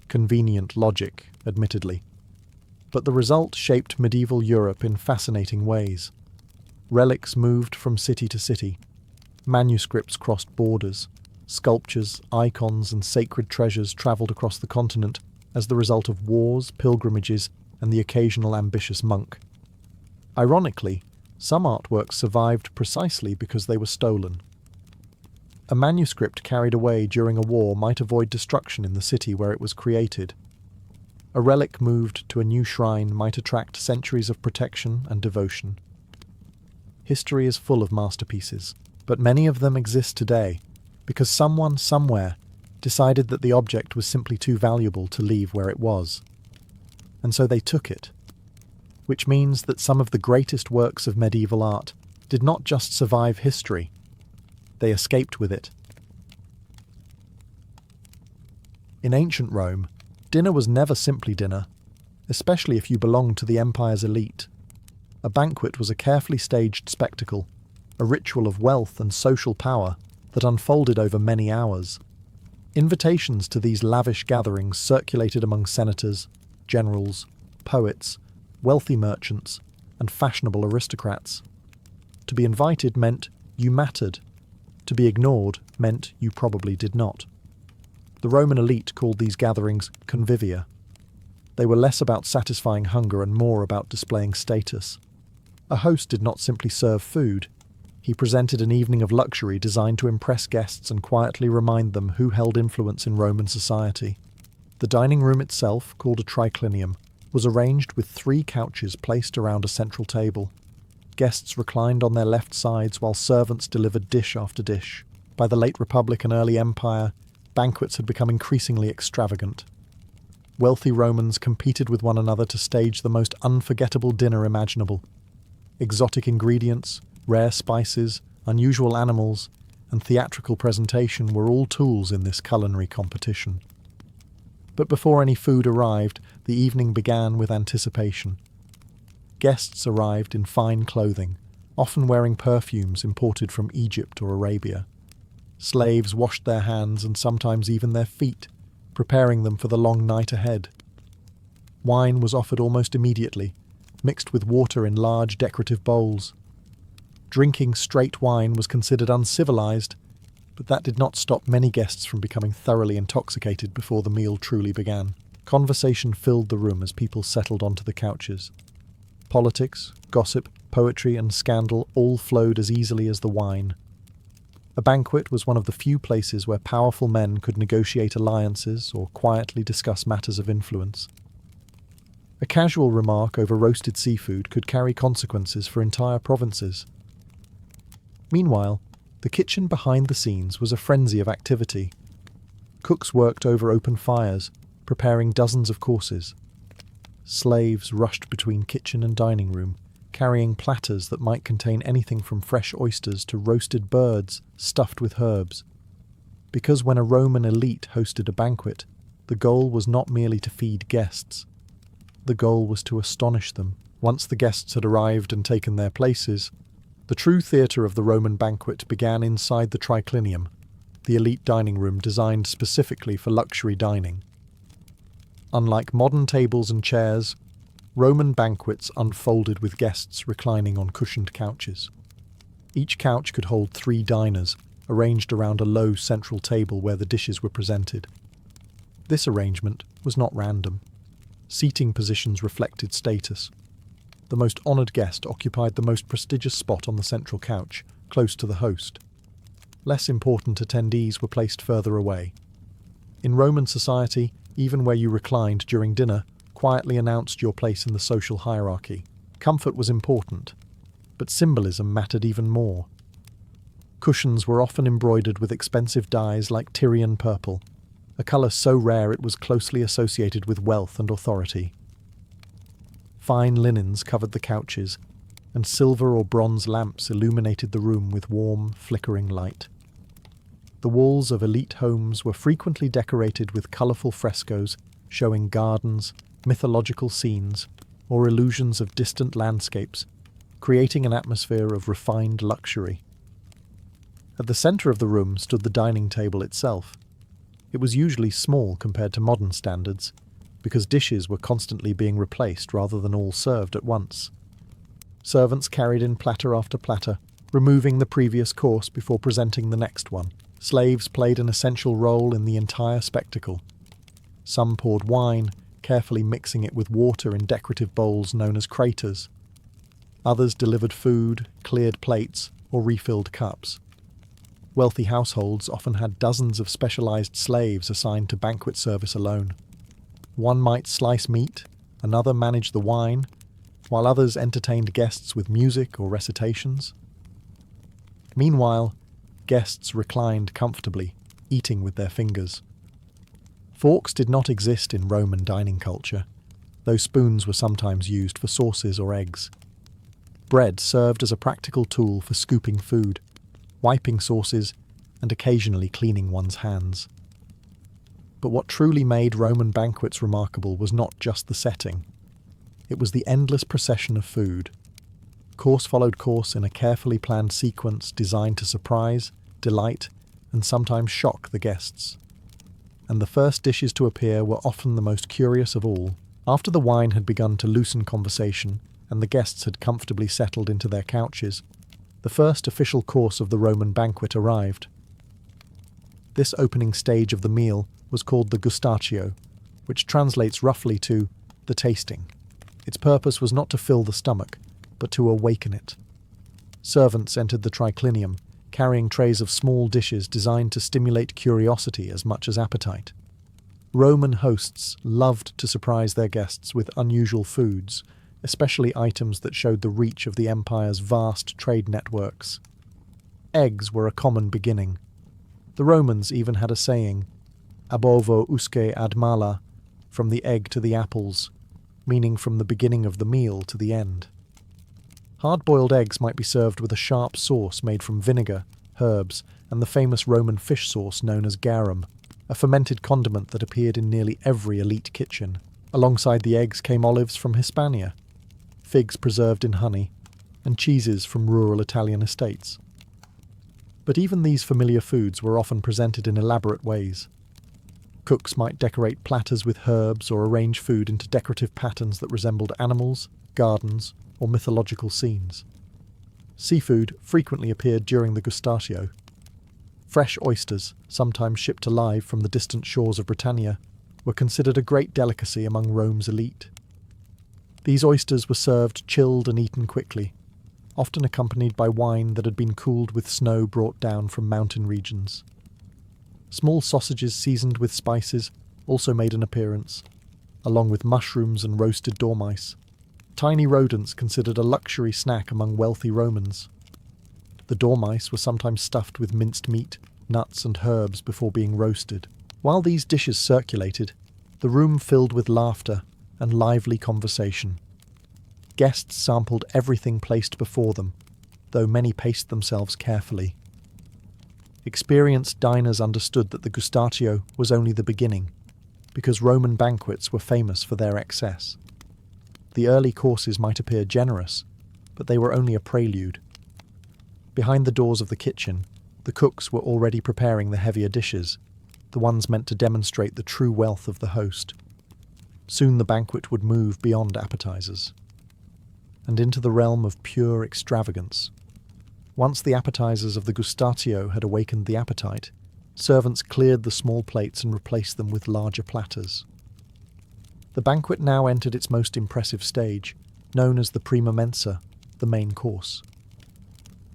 Convenient logic, admittedly. But the result shaped medieval Europe in fascinating ways. Relics moved from city to city. Manuscripts crossed borders. Sculptures, icons, and sacred treasures travelled across the continent as the result of wars, pilgrimages, and the occasional ambitious monk. Ironically, some artworks survived precisely because they were stolen. A manuscript carried away during a war might avoid destruction in the city where it was created. A relic moved to a new shrine might attract centuries of protection and devotion. History is full of masterpieces, but many of them exist today because someone somewhere decided that the object was simply too valuable to leave where it was. And so they took it. Which means that some of the greatest works of medieval art did not just survive history, they escaped with it. In ancient Rome, dinner was never simply dinner, especially if you belonged to the empire's elite. A banquet was a carefully staged spectacle, a ritual of wealth and social power that unfolded over many hours. Invitations to these lavish gatherings circulated among senators, generals, poets, wealthy merchants, and fashionable aristocrats. To be invited meant you mattered. To be ignored meant you probably did not. The Roman elite called these gatherings convivia. They were less about satisfying hunger and more about displaying status. A host did not simply serve food. He presented an evening of luxury designed to impress guests and quietly remind them who held influence in Roman society. The dining room itself, called a triclinium, was arranged with 3 couches placed around a central table. Guests reclined on their left sides while servants delivered dish after dish. By the late Republic and early Empire, banquets had become increasingly extravagant. Wealthy Romans competed with one another to stage the most unforgettable dinner imaginable. Exotic ingredients, rare spices, unusual animals, and theatrical presentation were all tools in this culinary competition. But before any food arrived, the evening began with anticipation. Guests arrived in fine clothing, often wearing perfumes imported from Egypt or Arabia. Slaves washed their hands and sometimes even their feet, preparing them for the long night ahead. Wine was offered almost immediately, mixed with water in large decorative bowls. Drinking straight wine was considered uncivilized, but that did not stop many guests from becoming thoroughly intoxicated before the meal truly began. Conversation filled the room as people settled onto the couches. Politics, gossip, poetry, and scandal all flowed as easily as the wine. A banquet was one of the few places where powerful men could negotiate alliances or quietly discuss matters of influence. A casual remark over roasted seafood could carry consequences for entire provinces. Meanwhile, the kitchen behind the scenes was a frenzy of activity. Cooks worked over open fires, preparing dozens of courses. Slaves rushed between kitchen and dining room, carrying platters that might contain anything from fresh oysters to roasted birds stuffed with herbs. Because when a Roman elite hosted a banquet, the goal was not merely to feed guests. The goal was to astonish them. Once the guests had arrived and taken their places, the true theatre of the Roman banquet began inside the triclinium, the elite dining room designed specifically for luxury dining. Unlike modern tables and chairs, Roman banquets unfolded with guests reclining on cushioned couches. Each couch could hold 3 diners, arranged around a low central table where the dishes were presented. This arrangement was not random. Seating positions reflected status. The most honoured guest occupied the most prestigious spot on the central couch, close to the host. Less important attendees were placed further away. In Roman society, even where you reclined during dinner, quietly announced your place in the social hierarchy. Comfort was important, but symbolism mattered even more. Cushions were often embroidered with expensive dyes like Tyrian purple, a colour so rare it was closely associated with wealth and authority. Fine linens covered the couches, and silver or bronze lamps illuminated the room with warm, flickering light. The walls of elite homes were frequently decorated with colourful frescoes showing gardens, mythological scenes, or illusions of distant landscapes, creating an atmosphere of refined luxury. At the centre of the room stood the dining table itself. It was usually small compared to modern standards, because dishes were constantly being replaced rather than all served at once. Servants carried in platter after platter, removing the previous course before presenting the next one. Slaves played an essential role in the entire spectacle. Some poured wine, carefully mixing it with water in decorative bowls known as craters. Others delivered food, cleared plates, or refilled cups. Wealthy households often had dozens of specialized slaves assigned to banquet service alone. One might slice meat, another manage the wine, while others entertained guests with music or recitations. Meanwhile, guests reclined comfortably, eating with their fingers. Forks did not exist in Roman dining culture, though spoons were sometimes used for sauces or eggs. Bread served as a practical tool for scooping food, wiping sauces, and occasionally cleaning one's hands. But what truly made Roman banquets remarkable was not just the setting. It was the endless procession of food. Course followed course in a carefully planned sequence designed to surprise, delight, and sometimes shock the guests. And the first dishes to appear were often the most curious of all. After the wine had begun to loosen conversation and the guests had comfortably settled into their couches, the first official course of the Roman banquet arrived. This opening stage of the meal was called the gustatio, which translates roughly to the tasting. Its purpose was not to fill the stomach, but to awaken it. Servants entered the triclinium, carrying trays of small dishes designed to stimulate curiosity as much as appetite. Roman hosts loved to surprise their guests with unusual foods, especially items that showed the reach of the empire's vast trade networks. Eggs were a common beginning. The Romans even had a saying, ab ovo usque ad mala, from the egg to the apples, meaning from the beginning of the meal to the end. Hard-boiled eggs might be served with a sharp sauce made from vinegar, herbs, and the famous Roman fish sauce known as garum, a fermented condiment that appeared in nearly every elite kitchen. Alongside the eggs came olives from Hispania, figs preserved in honey, and cheeses from rural Italian estates. But even these familiar foods were often presented in elaborate ways. Cooks might decorate platters with herbs or arrange food into decorative patterns that resembled animals, gardens, or mythological scenes. Seafood frequently appeared during the gustatio. Fresh oysters, sometimes shipped alive from the distant shores of Britannia, were considered a great delicacy among Rome's elite. These oysters were served chilled and eaten quickly, often accompanied by wine that had been cooled with snow brought down from mountain regions. Small sausages seasoned with spices also made an appearance, along with mushrooms and roasted dormice, tiny rodents considered a luxury snack among wealthy Romans. The dormice were sometimes stuffed with minced meat, nuts and herbs before being roasted. While these dishes circulated, the room filled with laughter and lively conversation. Guests sampled everything placed before them, though many paced themselves carefully. Experienced diners understood that the gustatio was only the beginning, because Roman banquets were famous for their excess. The early courses might appear generous, but they were only a prelude. Behind the doors of the kitchen, the cooks were already preparing the heavier dishes, the ones meant to demonstrate the true wealth of the host. Soon the banquet would move beyond appetizers, and into the realm of pure extravagance. Once the appetizers of the gustatio had awakened the appetite, servants cleared the small plates and replaced them with larger platters. The banquet now entered its most impressive stage, known as the prima mensa, the main course.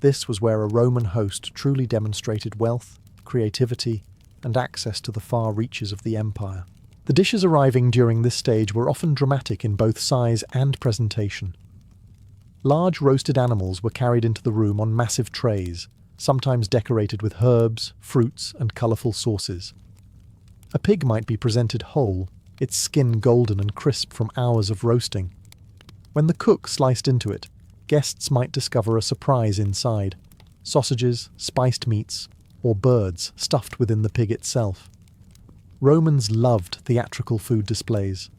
This was where a Roman host truly demonstrated wealth, creativity, and access to the far reaches of the empire. The dishes arriving during this stage were often dramatic in both size and presentation. Large roasted animals were carried into the room on massive trays, sometimes decorated with herbs, fruits, and colourful sauces. A pig might be presented whole, its skin golden and crisp from hours of roasting. When the cook sliced into it, guests might discover a surprise inside: sausages, spiced meats, or birds stuffed within the pig itself. Romans loved theatrical food displays.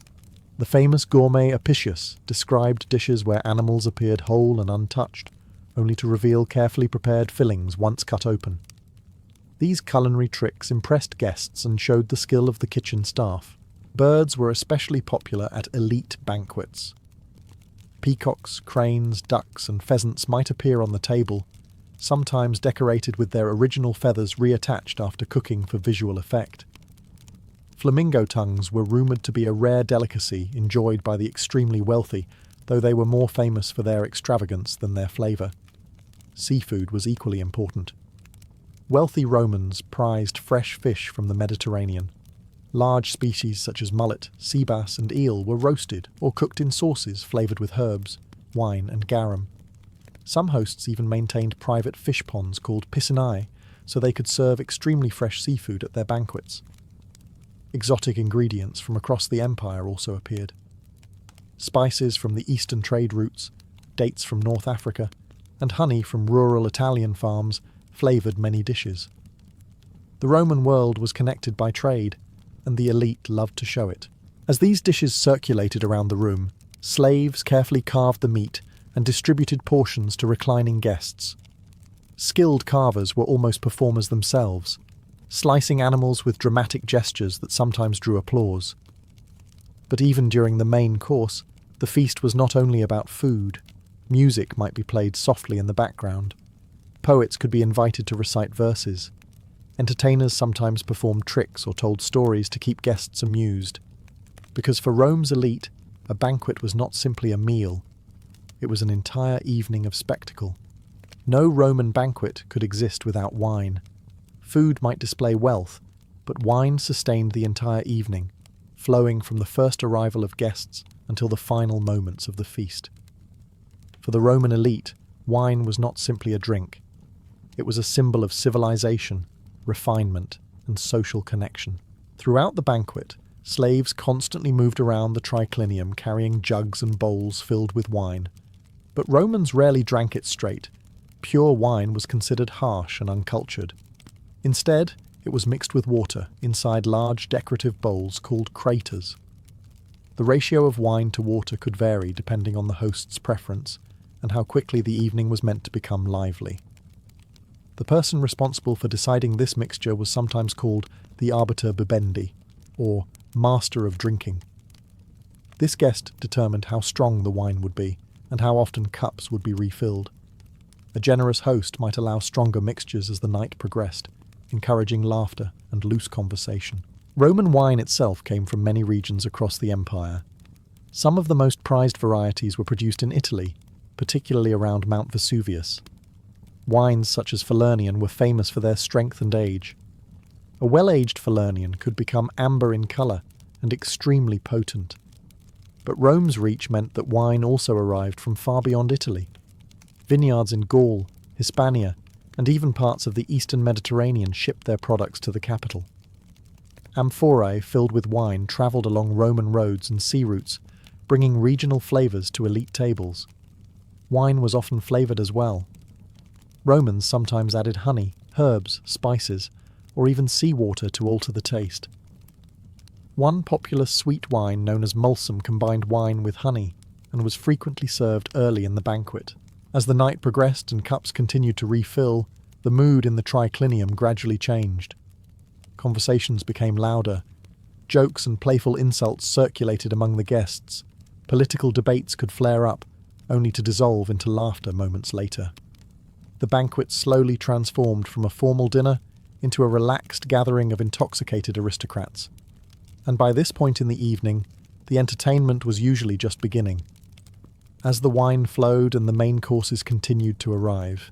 The famous gourmet Apicius described dishes where animals appeared whole and untouched, only to reveal carefully prepared fillings once cut open. These culinary tricks impressed guests and showed the skill of the kitchen staff. Birds were especially popular at elite banquets. Peacocks, cranes, ducks, and pheasants might appear on the table, sometimes decorated with their original feathers reattached after cooking for visual effect. Flamingo tongues were rumoured to be a rare delicacy enjoyed by the extremely wealthy, though they were more famous for their extravagance than their flavour. Seafood was equally important. Wealthy Romans prized fresh fish from the Mediterranean. Large species such as mullet, sea bass, and eel were roasted or cooked in sauces flavoured with herbs, wine, and garum. Some hosts even maintained private fish ponds called piscinae, so they could serve extremely fresh seafood at their banquets. Exotic ingredients from across the empire also appeared. Spices from the eastern trade routes, dates from North Africa, and honey from rural Italian farms flavoured many dishes. The Roman world was connected by trade, and the elite loved to show it. As these dishes circulated around the room, slaves carefully carved the meat and distributed portions to reclining guests. Skilled carvers were almost performers themselves, slicing animals with dramatic gestures that sometimes drew applause. But even during the main course, the feast was not only about food. Music might be played softly in the background. Poets could be invited to recite verses. Entertainers sometimes performed tricks or told stories to keep guests amused. Because for Rome's elite, a banquet was not simply a meal. It was an entire evening of spectacle. No Roman banquet could exist without wine. Food might display wealth, but wine sustained the entire evening, flowing from the first arrival of guests until the final moments of the feast. For the Roman elite, wine was not simply a drink. It was a symbol of civilization, refinement, and social connection. Throughout the banquet, slaves constantly moved around the triclinium carrying jugs and bowls filled with wine. But Romans rarely drank it straight. Pure wine was considered harsh and uncultured. Instead, it was mixed with water inside large decorative bowls called craters. The ratio of wine to water could vary depending on the host's preference and how quickly the evening was meant to become lively. The person responsible for deciding this mixture was sometimes called the arbiter bibendi, or master of drinking. This guest determined how strong the wine would be and how often cups would be refilled. A generous host might allow stronger mixtures as the night progressed, encouraging laughter and loose conversation. Roman wine itself came from many regions across the empire. Some of the most prized varieties were produced in Italy, particularly around Mount Vesuvius. Wines such as Falernian were famous for their strength and age. A well-aged Falernian could become amber in colour and extremely potent. But Rome's reach meant that wine also arrived from far beyond Italy. Vineyards in Gaul, Hispania, and even parts of the eastern Mediterranean shipped their products to the capital. Amphorae filled with wine travelled along Roman roads and sea routes, bringing regional flavours to elite tables. Wine was often flavoured as well. Romans sometimes added honey, herbs, spices, or even seawater to alter the taste. One popular sweet wine known as mulsum combined wine with honey and was frequently served early in the banquet. As the night progressed and cups continued to refill, the mood in the triclinium gradually changed. Conversations became louder. Jokes and playful insults circulated among the guests. Political debates could flare up, only to dissolve into laughter moments later. The banquet slowly transformed from a formal dinner into a relaxed gathering of intoxicated aristocrats. And by this point in the evening, the entertainment was usually just beginning. As the wine flowed and the main courses continued to arrive,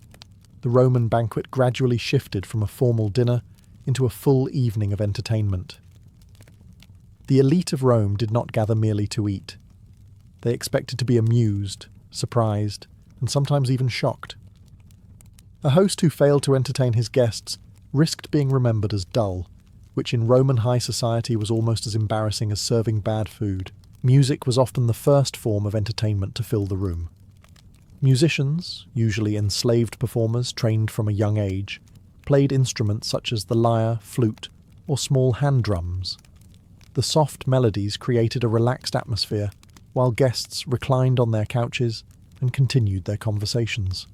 the Roman banquet gradually shifted from a formal dinner into a full evening of entertainment. The elite of Rome did not gather merely to eat. They expected to be amused, surprised, and sometimes even shocked. A host who failed to entertain his guests risked being remembered as dull, which in Roman high society was almost as embarrassing as serving bad food. Music was often the first form of entertainment to fill the room. Musicians, usually enslaved performers trained from a young age, played instruments such as the lyre, flute, or small hand drums. The soft melodies created a relaxed atmosphere, while guests reclined on their couches and continued their conversations.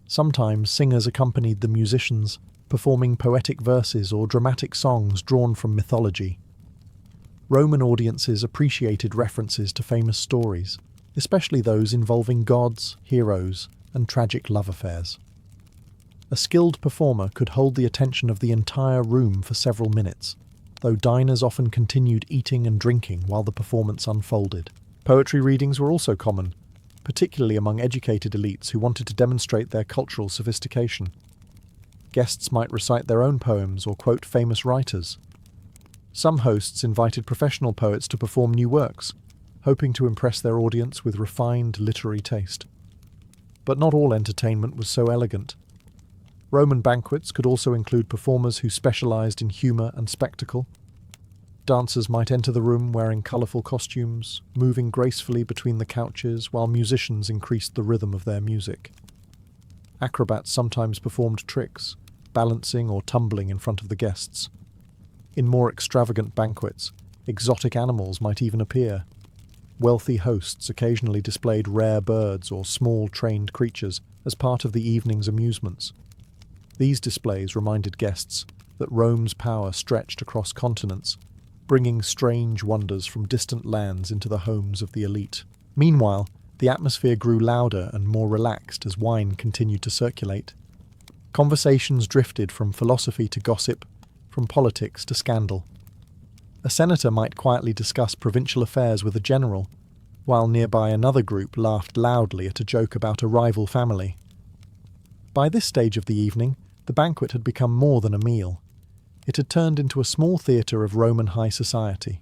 Sometimes singers accompanied the musicians, performing poetic verses or dramatic songs drawn from mythology. Roman audiences appreciated references to famous stories, especially those involving gods, heroes, and tragic love affairs. A skilled performer could hold the attention of the entire room for several minutes, though diners often continued eating and drinking while the performance unfolded. Poetry readings were also common, particularly among educated elites who wanted to demonstrate their cultural sophistication. Guests might recite their own poems or quote famous writers. Some hosts invited professional poets to perform new works, hoping to impress their audience with refined literary taste. But not all entertainment was so elegant. Roman banquets could also include performers who specialized in humor and spectacle. Dancers might enter the room wearing colorful costumes, moving gracefully between the couches while musicians increased the rhythm of their music. Acrobats sometimes performed tricks, balancing or tumbling in front of the guests. In more extravagant banquets, exotic animals might even appear. Wealthy hosts occasionally displayed rare birds or small trained creatures as part of the evening's amusements. These displays reminded guests that Rome's power stretched across continents, bringing strange wonders from distant lands into the homes of the elite. Meanwhile, the atmosphere grew louder and more relaxed as wine continued to circulate. Conversations drifted from philosophy to gossip, from politics to scandal. A senator might quietly discuss provincial affairs with a general, while nearby another group laughed loudly at a joke about a rival family. By this stage of the evening, the banquet had become more than a meal. It had turned into a small theatre of Roman high society.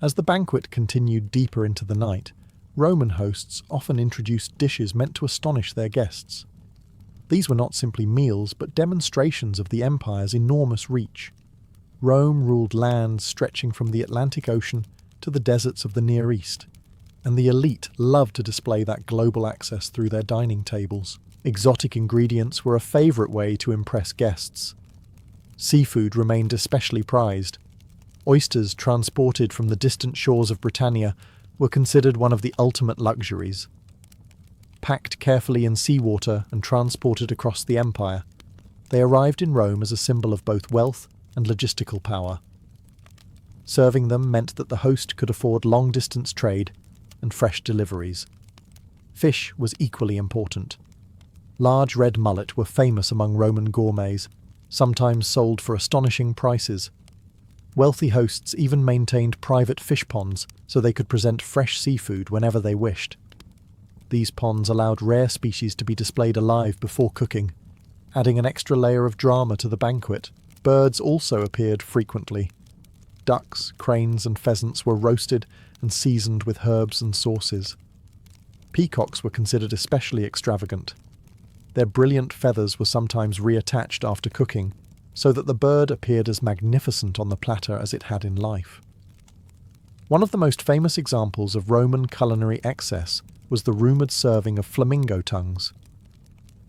As the banquet continued deeper into the night, Roman hosts often introduced dishes meant to astonish their guests. These were not simply meals, but demonstrations of the empire's enormous reach. Rome ruled lands stretching from the Atlantic Ocean to the deserts of the Near East, and the elite loved to display that global access through their dining tables. Exotic ingredients were a favourite way to impress guests. Seafood remained especially prized. Oysters transported from the distant shores of Britannia were considered one of the ultimate luxuries. Packed carefully in seawater and transported across the empire, they arrived in Rome as a symbol of both wealth and logistical power. Serving them meant that the host could afford long-distance trade and fresh deliveries. Fish was equally important. Large red mullet were famous among Roman gourmets, sometimes sold for astonishing prices. Wealthy hosts even maintained private fish ponds so they could present fresh seafood whenever they wished. These ponds allowed rare species to be displayed alive before cooking, adding an extra layer of drama to the banquet. Birds also appeared frequently. Ducks, cranes, and pheasants were roasted and seasoned with herbs and sauces. Peacocks were considered especially extravagant. Their brilliant feathers were sometimes reattached after cooking, so that the bird appeared as magnificent on the platter as it had in life. One of the most famous examples of Roman culinary excess was the rumoured serving of flamingo tongues.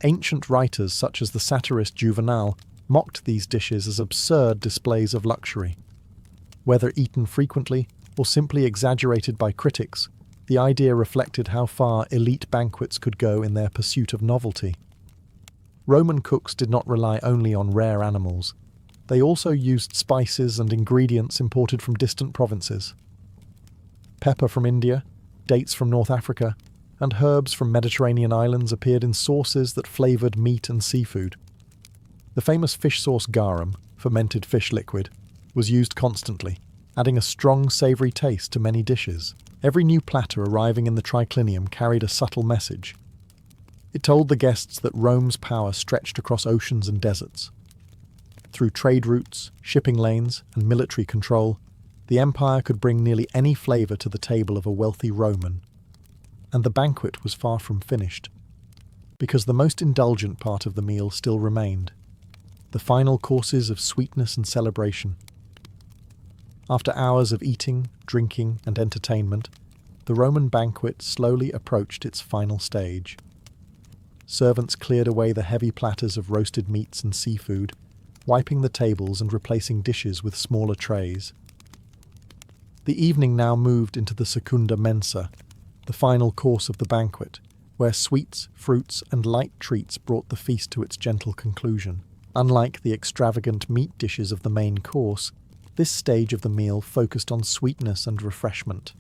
Ancient writers such as the satirist Juvenal mocked these dishes as absurd displays of luxury. Whether eaten frequently or simply exaggerated by critics, the idea reflected how far elite banquets could go in their pursuit of novelty. Roman cooks did not rely only on rare animals. They also used spices and ingredients imported from distant provinces. Pepper from India, dates from North Africa, and herbs from Mediterranean islands appeared in sauces that flavoured meat and seafood. The famous fish sauce garum, fermented fish liquid, was used constantly, adding a strong savoury taste to many dishes. Every new platter arriving in the triclinium carried a subtle message. It told the guests that Rome's power stretched across oceans and deserts. Through trade routes, shipping lanes, and military control, the empire could bring nearly any flavour to the table of a wealthy Roman. And the banquet was far from finished, because the most indulgent part of the meal still remained: the final courses of sweetness and celebration. After hours of eating, drinking, and entertainment, the Roman banquet slowly approached its final stage. Servants cleared away the heavy platters of roasted meats and seafood, wiping the tables and replacing dishes with smaller trays. The evening now moved into the secunda mensa, the final course of the banquet, where sweets, fruits, and light treats brought the feast to its gentle conclusion. Unlike the extravagant meat dishes of the main course, this stage of the meal focused on sweetness and refreshment.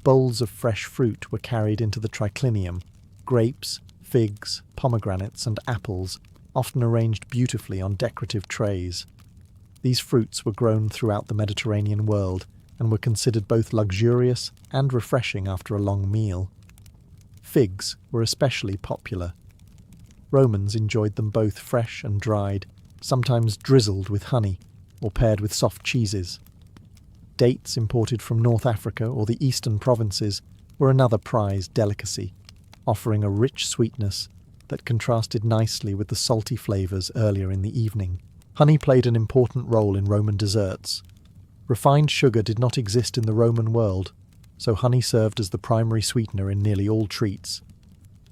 Bowls of fresh fruit were carried into the triclinium: grapes, figs, pomegranates, and apples, often arranged beautifully on decorative trays. These fruits were grown throughout the Mediterranean world and were considered both luxurious and refreshing after a long meal. Figs were especially popular. Romans enjoyed them both fresh and dried, sometimes drizzled with honey or paired with soft cheeses. Dates imported from North Africa or the eastern provinces were another prized delicacy, offering a rich sweetness that contrasted nicely with the salty flavours earlier in the evening. Honey played an important role in Roman desserts. Refined sugar did not exist in the Roman world, so honey served as the primary sweetener in nearly all treats.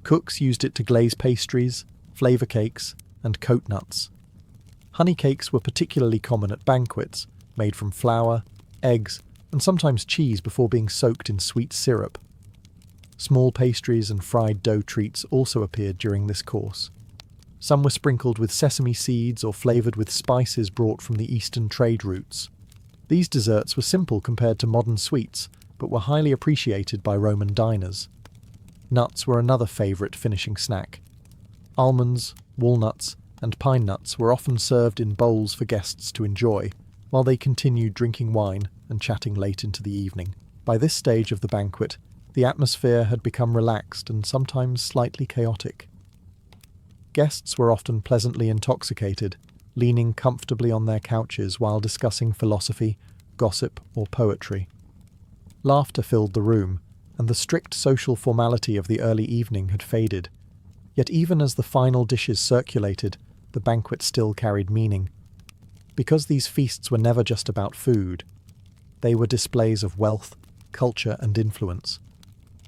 Cooks used it to glaze pastries, flavour cakes, and coat nuts. Honey cakes were particularly common at banquets, made from flour, eggs, and sometimes cheese before being soaked in sweet syrup. Small pastries and fried dough treats also appeared during this course. Some were sprinkled with sesame seeds or flavoured with spices brought from the eastern trade routes. These desserts were simple compared to modern sweets, but were highly appreciated by Roman diners. Nuts were another favourite finishing snack. Almonds, walnuts, and pine nuts were often served in bowls for guests to enjoy, while they continued drinking wine and chatting late into the evening. By this stage of the banquet, the atmosphere had become relaxed and sometimes slightly chaotic. Guests were often pleasantly intoxicated, leaning comfortably on their couches while discussing philosophy, gossip, or poetry. Laughter filled the room, and the strict social formality of the early evening had faded. Yet even as the final dishes circulated, the banquet still carried meaning. Because these feasts were never just about food, they were displays of wealth, culture, and influence.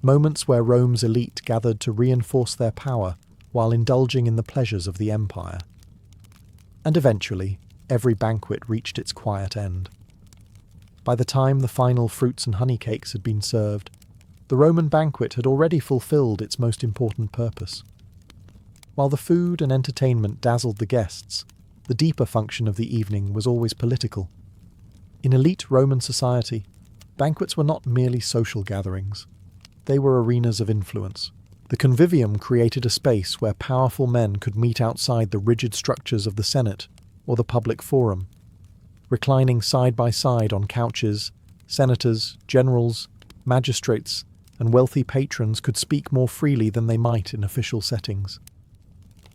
Moments where Rome's elite gathered to reinforce their power while indulging in the pleasures of the empire. And eventually, every banquet reached its quiet end. By the time the final fruits and honey cakes had been served, the Roman banquet had already fulfilled its most important purpose. While the food and entertainment dazzled the guests, the deeper function of the evening was always political. In elite Roman society, banquets were not merely social gatherings. They were arenas of influence. The convivium created a space where powerful men could meet outside the rigid structures of the Senate or the public forum. Reclining side by side on couches, senators, generals, magistrates, and wealthy patrons could speak more freely than they might in official settings.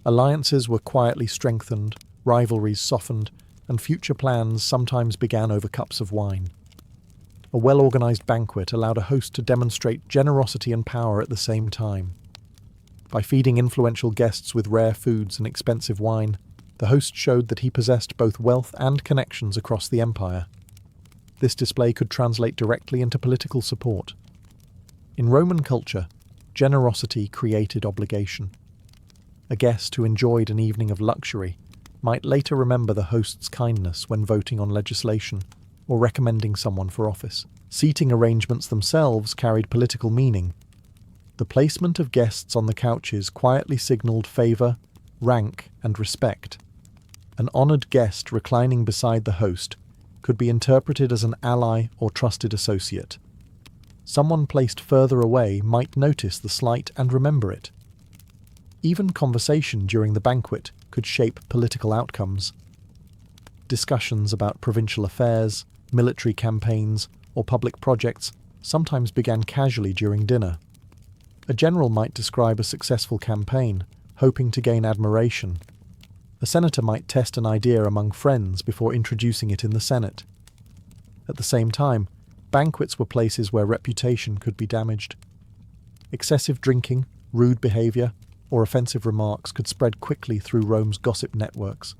Alliances were quietly strengthened, rivalries softened, and future plans sometimes began over cups of wine. A well-organized banquet allowed a host to demonstrate generosity and power at the same time. By feeding influential guests with rare foods and expensive wine, the host showed that he possessed both wealth and connections across the empire. This display could translate directly into political support. In Roman culture, generosity created obligation. A guest who enjoyed an evening of luxury might later remember the host's kindness when voting on legislation or recommending someone for office. Seating arrangements themselves carried political meaning. The placement of guests on the couches quietly signalled favour, rank, and respect. An honoured guest reclining beside the host could be interpreted as an ally or trusted associate. Someone placed further away might notice the slight and remember it. Even conversation during the banquet could shape political outcomes. Discussions about provincial affairs, military campaigns, or public projects sometimes began casually during dinner. A general might describe a successful campaign, hoping to gain admiration. A senator might test an idea among friends before introducing it in the Senate. At the same time, banquets were places where reputation could be damaged. Excessive drinking, rude behaviour, or offensive remarks could spread quickly through Rome's gossip networks.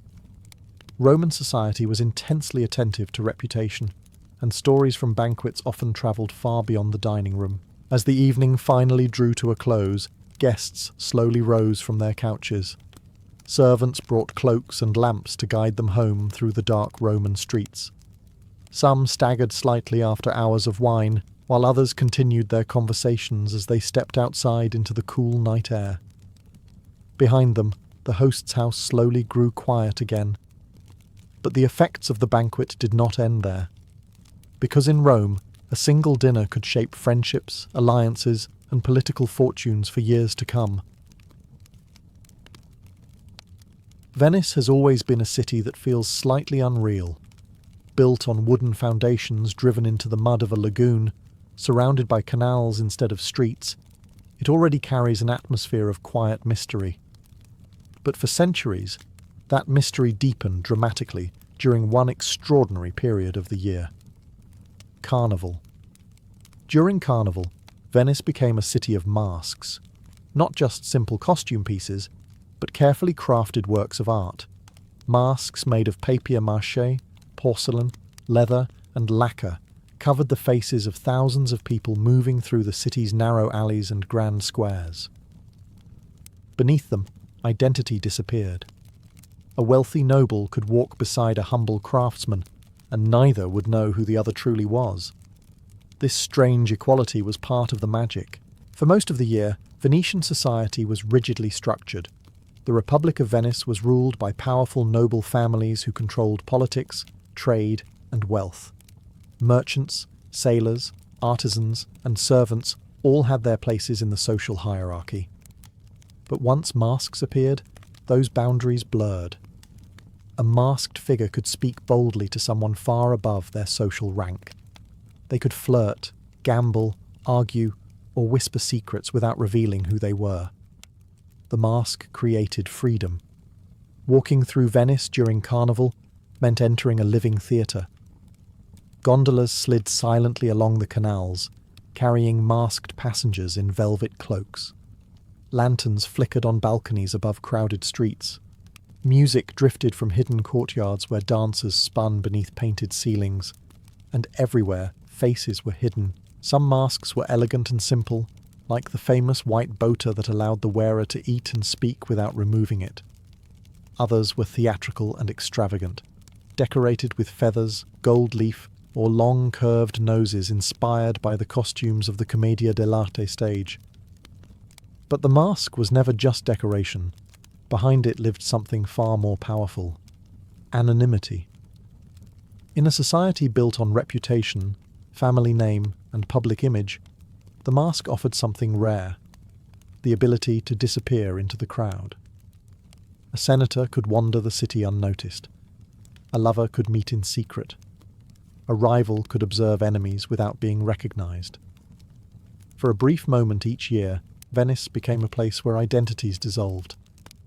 Roman society was intensely attentive to reputation, and stories from banquets often travelled far beyond the dining room. As the evening finally drew to a close, guests slowly rose from their couches. Servants brought cloaks and lamps to guide them home through the dark Roman streets. Some staggered slightly after hours of wine, while others continued their conversations as they stepped outside into the cool night air. Behind them, the host's house slowly grew quiet again. But the effects of the banquet did not end there. Because in Rome, a single dinner could shape friendships, alliances, and political fortunes for years to come. Venice has always been a city that feels slightly unreal. Built on wooden foundations driven into the mud of a lagoon, surrounded by canals instead of streets, it already carries an atmosphere of quiet mystery. But for centuries, that mystery deepened dramatically during one extraordinary period of the year. Carnival. During Carnival, Venice became a city of masks, not just simple costume pieces, but carefully crafted works of art. Masks made of papier-mâché, porcelain, leather, and lacquer covered the faces of thousands of people moving through the city's narrow alleys and grand squares. Beneath them, identity disappeared. A wealthy noble could walk beside a humble craftsman, and neither would know who the other truly was. This strange equality was part of the magic. For most of the year, Venetian society was rigidly structured. The Republic of Venice was ruled by powerful noble families who controlled politics, trade, and wealth. Merchants, sailors, artisans, and servants all had their places in the social hierarchy. But once masks appeared, those boundaries blurred. A masked figure could speak boldly to someone far above their social rank. They could flirt, gamble, argue, or whisper secrets without revealing who they were. The mask created freedom. Walking through Venice during Carnival meant entering a living theatre. Gondolas slid silently along the canals, carrying masked passengers in velvet cloaks. Lanterns flickered on balconies above crowded streets. Music drifted from hidden courtyards where dancers spun beneath painted ceilings. And everywhere, faces were hidden. Some masks were elegant and simple, like the famous white boater that allowed the wearer to eat and speak without removing it. Others were theatrical and extravagant, decorated with feathers, gold leaf, or long curved noses inspired by the costumes of the Commedia dell'arte stage. But the mask was never just decoration. Behind it lived something far more powerful: anonymity. In a society built on reputation, family name, and public image, the mask offered something rare: the ability to disappear into the crowd. A senator could wander the city unnoticed. A lover could meet in secret. A rival could observe enemies without being recognized. For a brief moment each year, Venice became a place where identities dissolved.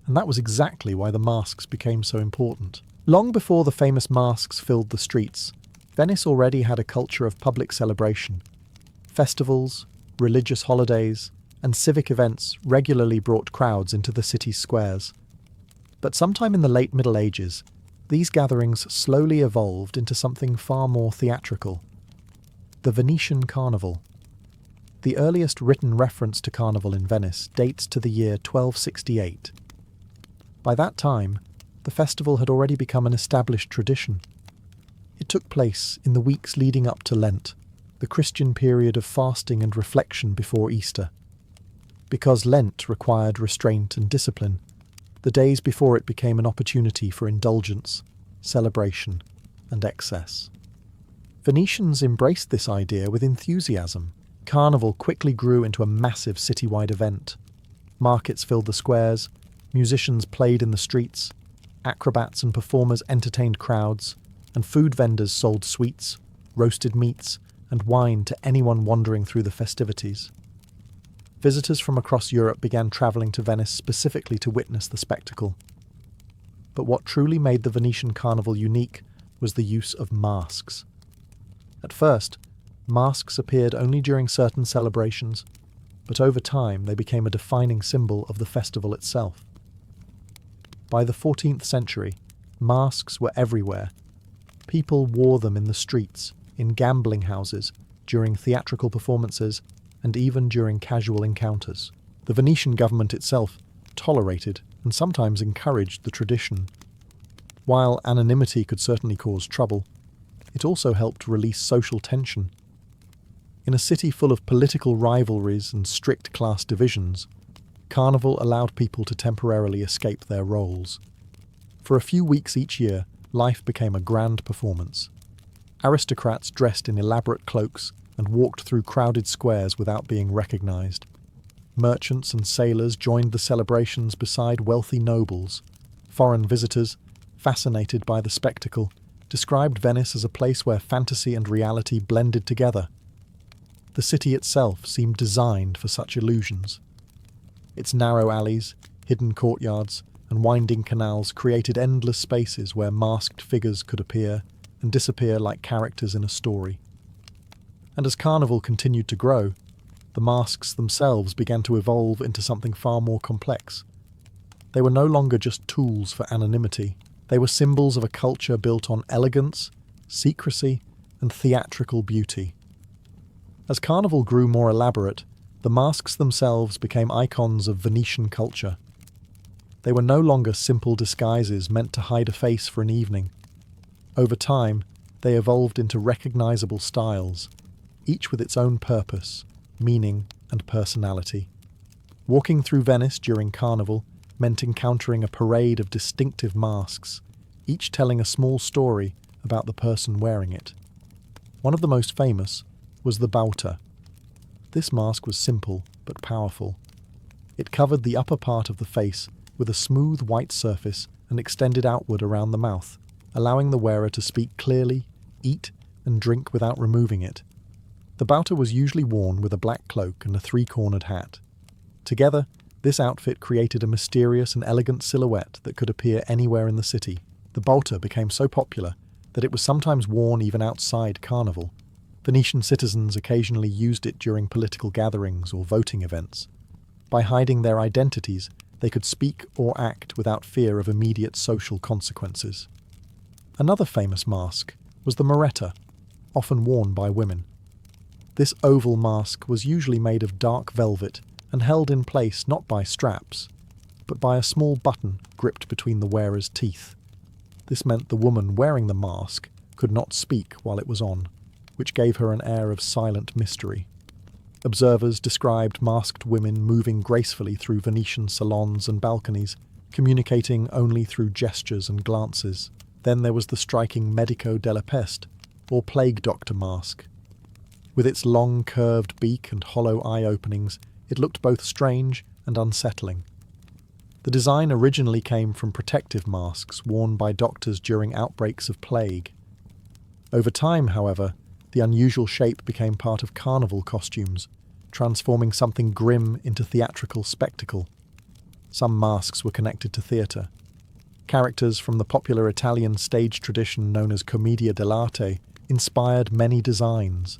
And that was exactly why the masks became so important. Long before the famous masks filled the streets, Venice already had a culture of public celebration. Festivals, religious holidays, and civic events regularly brought crowds into the city's squares. But sometime in the late Middle Ages, these gatherings slowly evolved into something far more theatrical: the Venetian Carnival. The earliest written reference to carnival in Venice dates to the year 1268. By that time, the festival had already become an established tradition. It took place in the weeks leading up to Lent, the Christian period of fasting and reflection before Easter. Because Lent required restraint and discipline, the days before it became an opportunity for indulgence, celebration, and excess. Venetians embraced this idea with enthusiasm. Carnival quickly grew into a massive citywide event. Markets filled the squares, musicians played in the streets, acrobats and performers entertained crowds, and food vendors sold sweets, roasted meats, and wine to anyone wandering through the festivities. Visitors from across Europe began travelling to Venice specifically to witness the spectacle. But what truly made the Venetian Carnival unique was the use of masks. At first, masks appeared only during certain celebrations, but over time they became a defining symbol of the festival itself. By the 14th century, masks were everywhere. People wore them in the streets, in gambling houses, during theatrical performances, and even during casual encounters. The Venetian government itself tolerated and sometimes encouraged the tradition. While anonymity could certainly cause trouble, it also helped release social tension. In a city full of political rivalries and strict class divisions, Carnival allowed people to temporarily escape their roles. For a few weeks each year, life became a grand performance. Aristocrats dressed in elaborate cloaks and walked through crowded squares without being recognized. Merchants and sailors joined the celebrations beside wealthy nobles. Foreign visitors, fascinated by the spectacle, described Venice as a place where fantasy and reality blended together. The city itself seemed designed for such illusions. Its narrow alleys, hidden courtyards, and winding canals created endless spaces where masked figures could appear and disappear like characters in a story. And as Carnival continued to grow, the masks themselves began to evolve into something far more complex. They were no longer just tools for anonymity. They were symbols of a culture built on elegance, secrecy, and theatrical beauty. As Carnival grew more elaborate, the masks themselves became icons of Venetian culture. They were no longer simple disguises meant to hide a face for an evening. Over time, they evolved into recognizable styles, each with its own purpose, meaning, and personality. Walking through Venice during Carnival meant encountering a parade of distinctive masks, each telling a small story about the person wearing it. One of the most famous was the bauta. This mask was simple but powerful. It covered the upper part of the face with a smooth white surface and extended outward around the mouth, allowing the wearer to speak clearly, eat, and drink without removing it. The bauta was usually worn with a black cloak and a three-cornered hat. Together, this outfit created a mysterious and elegant silhouette that could appear anywhere in the city. The bauta became so popular that it was sometimes worn even outside Carnival. Venetian citizens occasionally used it during political gatherings or voting events. By hiding their identities, they could speak or act without fear of immediate social consequences. Another famous mask was the moretta, often worn by women. This oval mask was usually made of dark velvet and held in place not by straps, but by a small button gripped between the wearer's teeth. This meant the woman wearing the mask could not speak while it was on, which gave her an air of silent mystery. Observers described masked women moving gracefully through Venetian salons and balconies, communicating only through gestures and glances. Then there was the striking medico della peste, or plague doctor mask. With its long curved beak and hollow eye openings, it looked both strange and unsettling. The design originally came from protective masks worn by doctors during outbreaks of plague. Over time, however, the unusual shape became part of carnival costumes, transforming something grim into theatrical spectacle. Some masks were connected to theatre. Characters from the popular Italian stage tradition known as commedia dell'arte inspired many designs.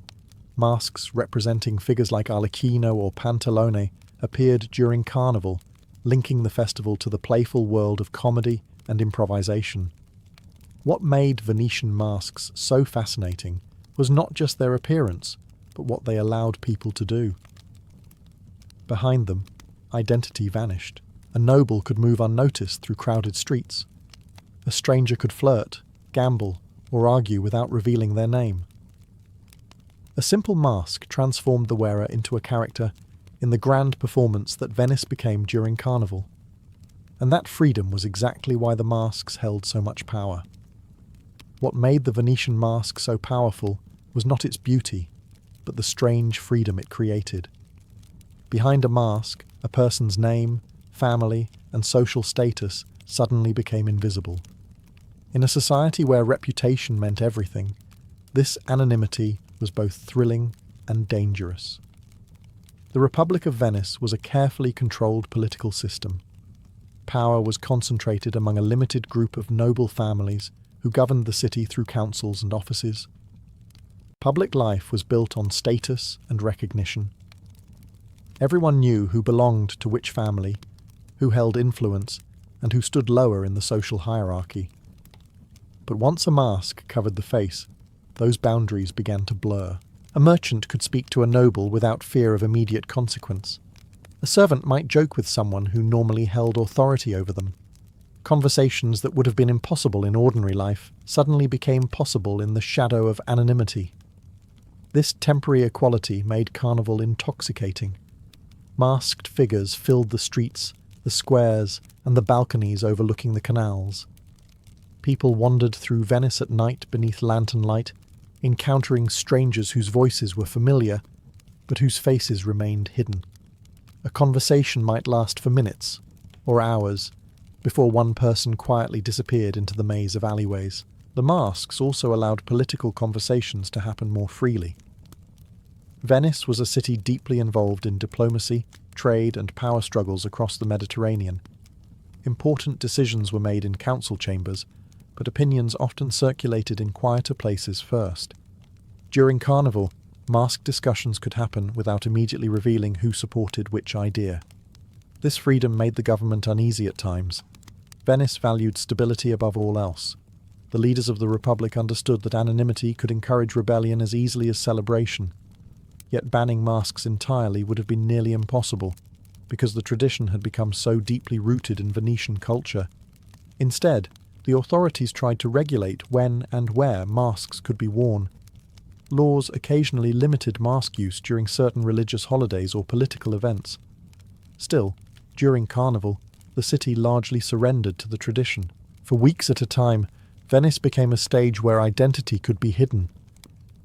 Masks representing figures like Arlecchino or Pantalone appeared during Carnival, linking the festival to the playful world of comedy and improvisation. What made Venetian masks so fascinating was not just their appearance, but what they allowed people to do. Behind them, identity vanished. A noble could move unnoticed through crowded streets. A stranger could flirt, gamble, or argue without revealing their name. A simple mask transformed the wearer into a character in the grand performance that Venice became during Carnival. And that freedom was exactly why the masks held so much power. What made the Venetian mask so powerful was not its beauty, but the strange freedom it created. Behind a mask, a person's name, family, and social status suddenly became invisible. In a society where reputation meant everything, this anonymity was both thrilling and dangerous. The Republic of Venice was a carefully controlled political system. Power was concentrated among a limited group of noble families who governed the city through councils and offices. Public life was built on status and recognition. Everyone knew who belonged to which family, who held influence, and who stood lower in the social hierarchy. But once a mask covered the face, those boundaries began to blur. A merchant could speak to a noble without fear of immediate consequence. A servant might joke with someone who normally held authority over them. Conversations that would have been impossible in ordinary life suddenly became possible in the shadow of anonymity. This temporary equality made Carnival intoxicating. Masked figures filled the streets, the squares, and the balconies overlooking the canals. People wandered through Venice at night beneath lantern light, encountering strangers whose voices were familiar, but whose faces remained hidden. A conversation might last for minutes, or hours, before one person quietly disappeared into the maze of alleyways. The masks also allowed political conversations to happen more freely. Venice was a city deeply involved in diplomacy, trade, and power struggles across the Mediterranean. Important decisions were made in council chambers, but opinions often circulated in quieter places first. During Carnival, masked discussions could happen without immediately revealing who supported which idea. This freedom made the government uneasy at times. Venice valued stability above all else. The leaders of the Republic understood that anonymity could encourage rebellion as easily as celebration. Yet banning masks entirely would have been nearly impossible, because the tradition had become so deeply rooted in Venetian culture. Instead, the authorities tried to regulate when and where masks could be worn. Laws occasionally limited mask use during certain religious holidays or political events. Still, during Carnival, the city largely surrendered to the tradition. For weeks at a time, Venice became a stage where identity could be hidden.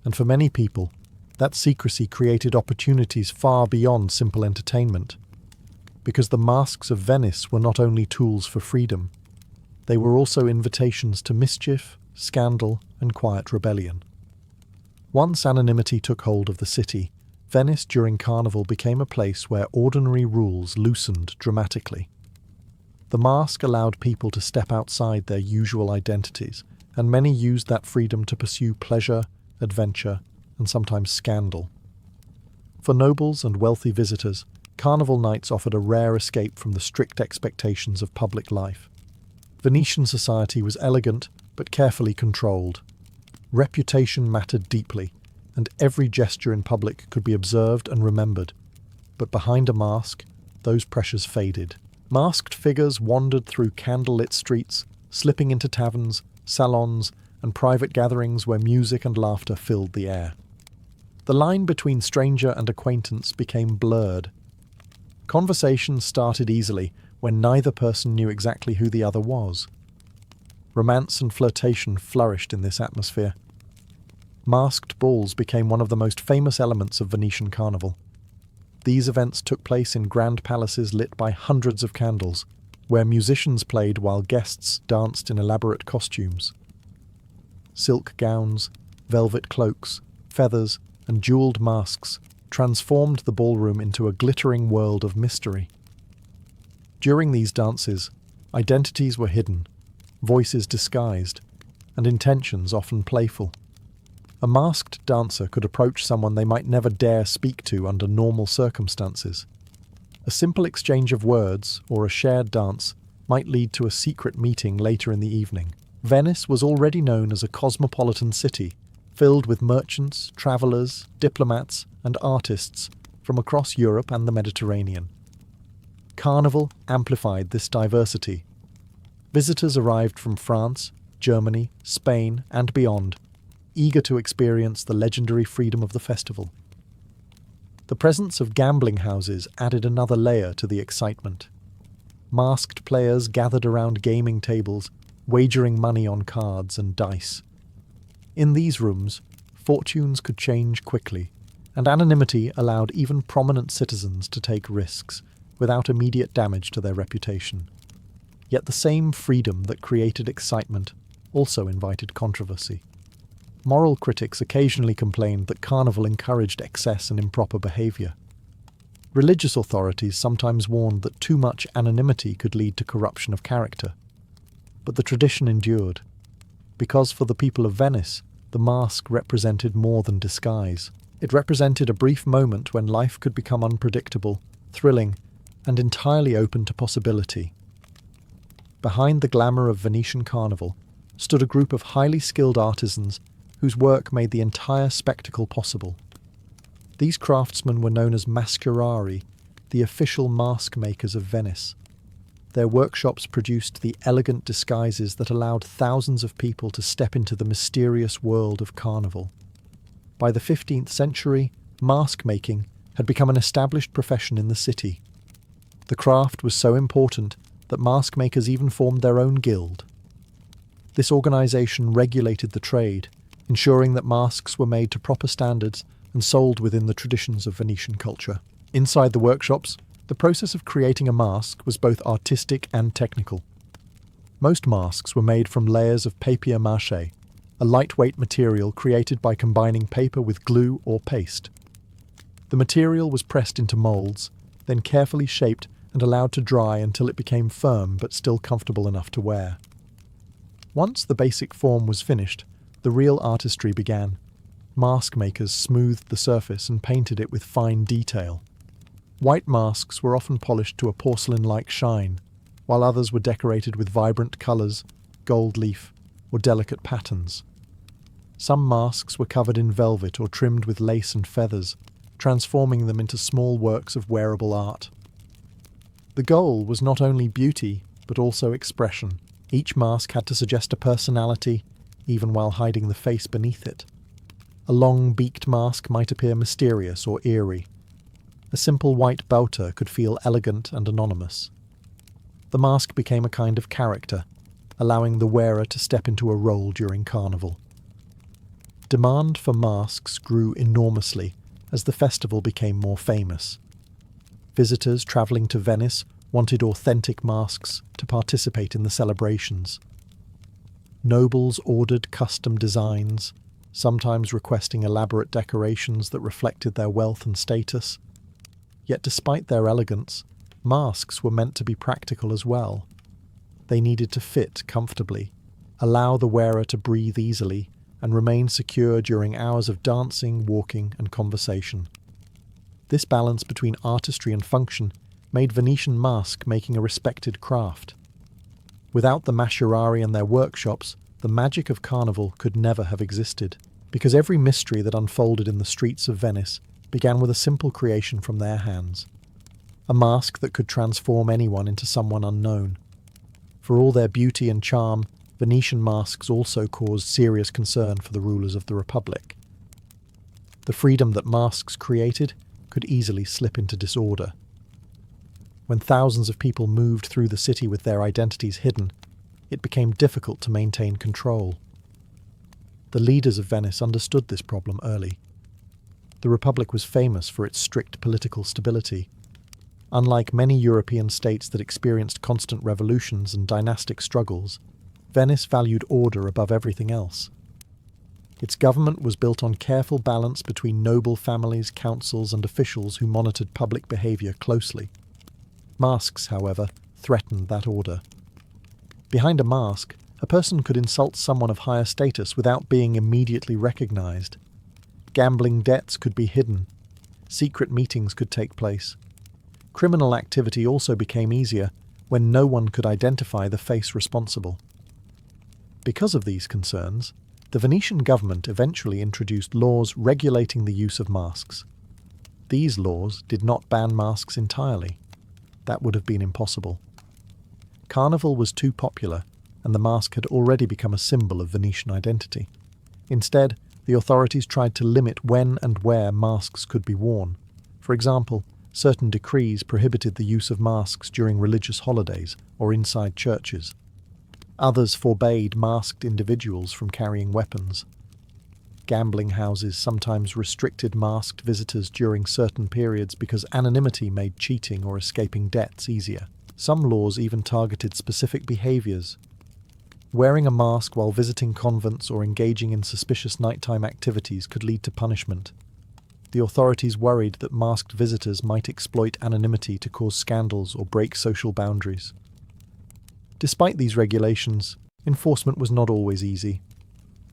And for many people, that secrecy created opportunities far beyond simple entertainment. Because the Masks of Venice were not only tools for freedom, they were also invitations to mischief, scandal, and quiet rebellion. Once anonymity took hold of the city, Venice during Carnival became a place where ordinary rules loosened dramatically. The mask allowed people to step outside their usual identities, and many used that freedom to pursue pleasure, adventure, and sometimes scandal. For nobles and wealthy visitors, Carnival nights offered a rare escape from the strict expectations of public life. Venetian society was elegant but carefully controlled. Reputation mattered deeply, and every gesture in public could be observed and remembered. But behind a mask, those pressures faded. Masked figures wandered through candlelit streets, slipping into taverns, salons, and private gatherings where music and laughter filled the air. The line between stranger and acquaintance became blurred. Conversations started easily when neither person knew exactly who the other was. Romance and flirtation flourished in this atmosphere. Masked balls became one of the most famous elements of Venetian Carnival. These events took place in grand palaces lit by hundreds of candles, where musicians played while guests danced in elaborate costumes. Silk gowns, velvet cloaks, feathers, and jeweled masks transformed the ballroom into a glittering world of mystery. During these dances, identities were hidden, voices disguised, and intentions often playful. A masked dancer could approach someone they might never dare speak to under normal circumstances. A simple exchange of words or a shared dance might lead to a secret meeting later in the evening. Venice was already known as a cosmopolitan city, filled with merchants, travelers, diplomats, and artists from across Europe and the Mediterranean. Carnival amplified this diversity. Visitors arrived from France, Germany, Spain, and beyond, eager to experience the legendary freedom of the festival. The presence of gambling houses added another layer to the excitement. Masked players gathered around gaming tables, wagering money on cards and dice. In these rooms, fortunes could change quickly, and anonymity allowed even prominent citizens to take risks without immediate damage to their reputation. Yet the same freedom that created excitement also invited controversy. Moral critics occasionally complained that Carnival encouraged excess and improper behaviour. Religious authorities sometimes warned that too much anonymity could lead to corruption of character. But the tradition endured, because for the people of Venice, the mask represented more than disguise. It represented a brief moment when life could become unpredictable, thrilling, and entirely open to possibility. Behind the glamour of Venetian Carnival stood a group of highly skilled artisans whose work made the entire spectacle possible. These craftsmen were known as mascherari, the official mask makers of Venice. Their workshops produced the elegant disguises that allowed thousands of people to step into the mysterious world of Carnival. By the 15th century, mask making had become an established profession in the city. The craft was so important that mask makers even formed their own guild. This organisation regulated the trade, ensuring that masks were made to proper standards and sold within the traditions of Venetian culture. Inside the workshops, the process of creating a mask was both artistic and technical. Most masks were made from layers of papier-mâché, a lightweight material created by combining paper with glue or paste. The material was pressed into moulds, then carefully shaped and allowed to dry until it became firm but still comfortable enough to wear. Once the basic form was finished, the real artistry began. Mask makers smoothed the surface and painted it with fine detail. White masks were often polished to a porcelain-like shine, while others were decorated with vibrant colours, gold leaf, or delicate patterns. Some masks were covered in velvet or trimmed with lace and feathers, transforming them into small works of wearable art. The goal was not only beauty, but also expression. Each mask had to suggest a personality, even while hiding the face beneath it. A long beaked mask might appear mysterious or eerie. A simple white belter could feel elegant and anonymous. The mask became a kind of character, allowing the wearer to step into a role during Carnival. Demand for masks grew enormously as the festival became more famous. Visitors travelling to Venice wanted authentic masks to participate in the celebrations. Nobles ordered custom designs, sometimes requesting elaborate decorations that reflected their wealth and status. Yet despite their elegance, masks were meant to be practical as well. They needed to fit comfortably, allow the wearer to breathe easily, and remain secure during hours of dancing, walking, and conversation. This balance between artistry and function made Venetian mask making a respected craft. Without the mascherari and their workshops, the magic of Carnival could never have existed, because every mystery that unfolded in the streets of Venice began with a simple creation from their hands. A mask that could transform anyone into someone unknown. For all their beauty and charm, Venetian masks also caused serious concern for the rulers of the Republic. The freedom that masks created could easily slip into disorder. When thousands of people moved through the city with their identities hidden, it became difficult to maintain control. The leaders of Venice understood this problem early. The Republic was famous for its strict political stability. Unlike many European states that experienced constant revolutions and dynastic struggles, Venice valued order above everything else. Its government was built on careful balance between noble families, councils, and officials who monitored public behaviour closely. Masks, however, threatened that order. Behind a mask, a person could insult someone of higher status without being immediately recognised. Gambling debts could be hidden. Secret meetings could take place. Criminal activity also became easier when no one could identify the face responsible. Because of these concerns, the Venetian government eventually introduced laws regulating the use of masks. These laws did not ban masks entirely. That would have been impossible. Carnival was too popular, and the mask had already become a symbol of Venetian identity. Instead, the authorities tried to limit when and where masks could be worn. For example, certain decrees prohibited the use of masks during religious holidays or inside churches. Others forbade masked individuals from carrying weapons. Gambling houses sometimes restricted masked visitors during certain periods because anonymity made cheating or escaping debts easier. Some laws even targeted specific behaviours. Wearing a mask while visiting convents or engaging in suspicious nighttime activities could lead to punishment. The authorities worried that masked visitors might exploit anonymity to cause scandals or break social boundaries. Despite these regulations, enforcement was not always easy.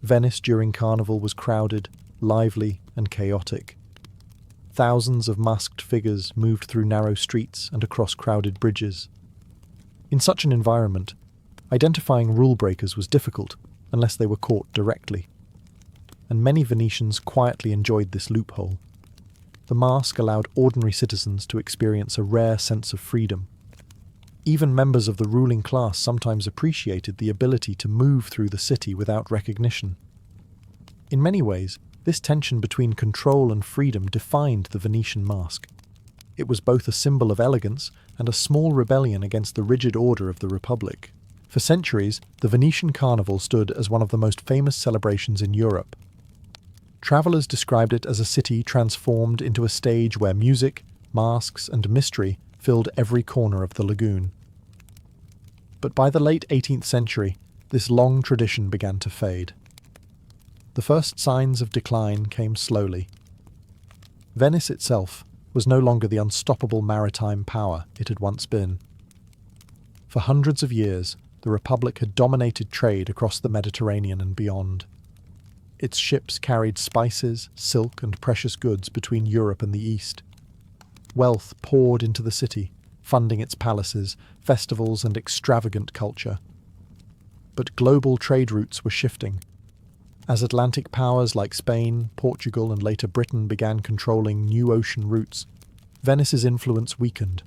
Venice during Carnival was crowded, lively, and chaotic. Thousands of masked figures moved through narrow streets and across crowded bridges. In such an environment, identifying rule breakers was difficult unless they were caught directly. And many Venetians quietly enjoyed this loophole. The mask allowed ordinary citizens to experience a rare sense of freedom. Even members of the ruling class sometimes appreciated the ability to move through the city without recognition. In many ways, this tension between control and freedom defined the Venetian mask. It was both a symbol of elegance and a small rebellion against the rigid order of the Republic. For centuries, the Venetian Carnival stood as one of the most famous celebrations in Europe. Travellers described it as a city transformed into a stage where music, masks, and mystery filled every corner of the lagoon. But by the late 18th century, this long tradition began to fade. The first signs of decline came slowly. Venice itself was no longer the unstoppable maritime power it had once been. For hundreds of years, the Republic had dominated trade across the Mediterranean and beyond. Its ships carried spices, silk, and precious goods between Europe and the East. Wealth poured into the city, funding its palaces, festivals, and extravagant culture. But global trade routes were shifting. As Atlantic powers like Spain, Portugal, and later Britain began controlling new ocean routes, Venice's influence weakened.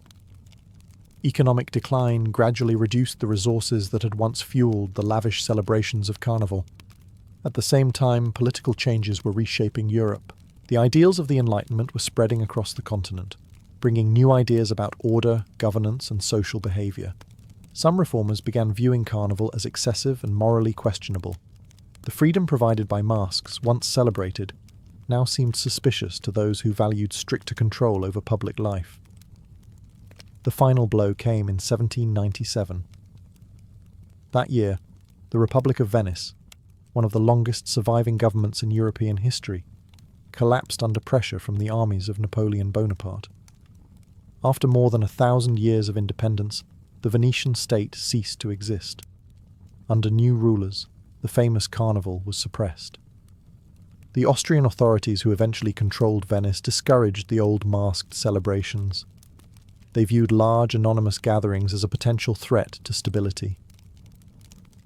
Economic decline gradually reduced the resources that had once fueled the lavish celebrations of Carnival. At the same time, political changes were reshaping Europe. The ideals of the Enlightenment were spreading across the continent, bringing new ideas about order, governance, and social behaviour. Some reformers began viewing Carnival as excessive and morally questionable. The freedom provided by masks, once celebrated, now seemed suspicious to those who valued stricter control over public life. The final blow came in 1797. That year, the Republic of Venice, one of the longest surviving governments in European history, collapsed under pressure from the armies of Napoleon Bonaparte. After more than 1,000 years of independence, the Venetian state ceased to exist. Under new rulers, the famous Carnival was suppressed. The Austrian authorities who eventually controlled Venice discouraged the old masked celebrations. They viewed large anonymous gatherings as a potential threat to stability.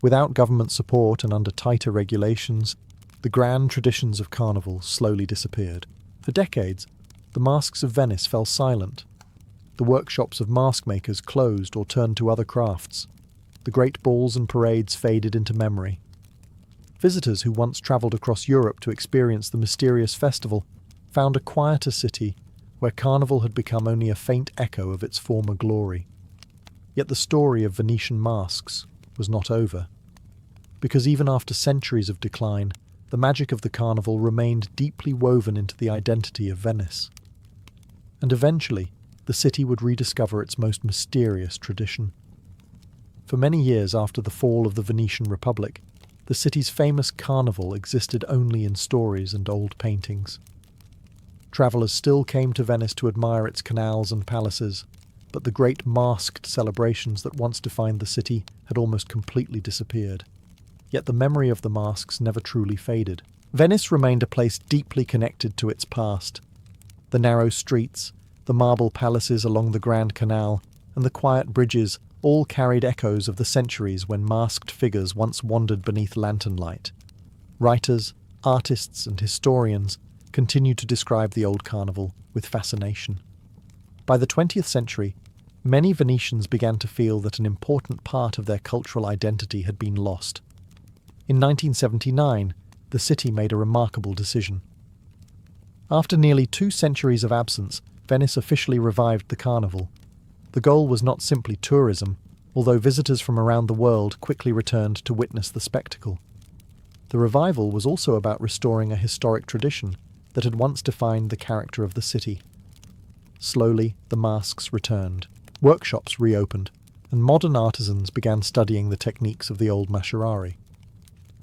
Without government support and under tighter regulations, the grand traditions of Carnival slowly disappeared. For decades, the Masks of Venice fell silent. The workshops of mask makers closed or turned to other crafts. The great balls and parades faded into memory. Visitors who once travelled across Europe to experience the mysterious festival found a quieter city where Carnival had become only a faint echo of its former glory. Yet the story of Venetian masks was not over, because even after centuries of decline, the magic of the Carnival remained deeply woven into the identity of Venice. And eventually, the city would rediscover its most mysterious tradition. For many years after the fall of the Venetian Republic, the city's famous Carnival existed only in stories and old paintings. Travellers still came to Venice to admire its canals and palaces, but the great masked celebrations that once defined the city had almost completely disappeared. Yet the memory of the masks never truly faded. Venice remained a place deeply connected to its past. The narrow streets, the marble palaces along the Grand Canal, and the quiet bridges all carried echoes of the centuries when masked figures once wandered beneath lantern light. Writers, artists, and historians continued to describe the old Carnival with fascination. By the 20th century, many Venetians began to feel that an important part of their cultural identity had been lost. In 1979, the city made a remarkable decision. After nearly 2 centuries of absence, Venice officially revived the Carnival. The goal was not simply tourism, although visitors from around the world quickly returned to witness the spectacle. The revival was also about restoring a historic tradition that had once defined the character of the city. Slowly, the masks returned, workshops reopened, and modern artisans began studying the techniques of the old mascherari.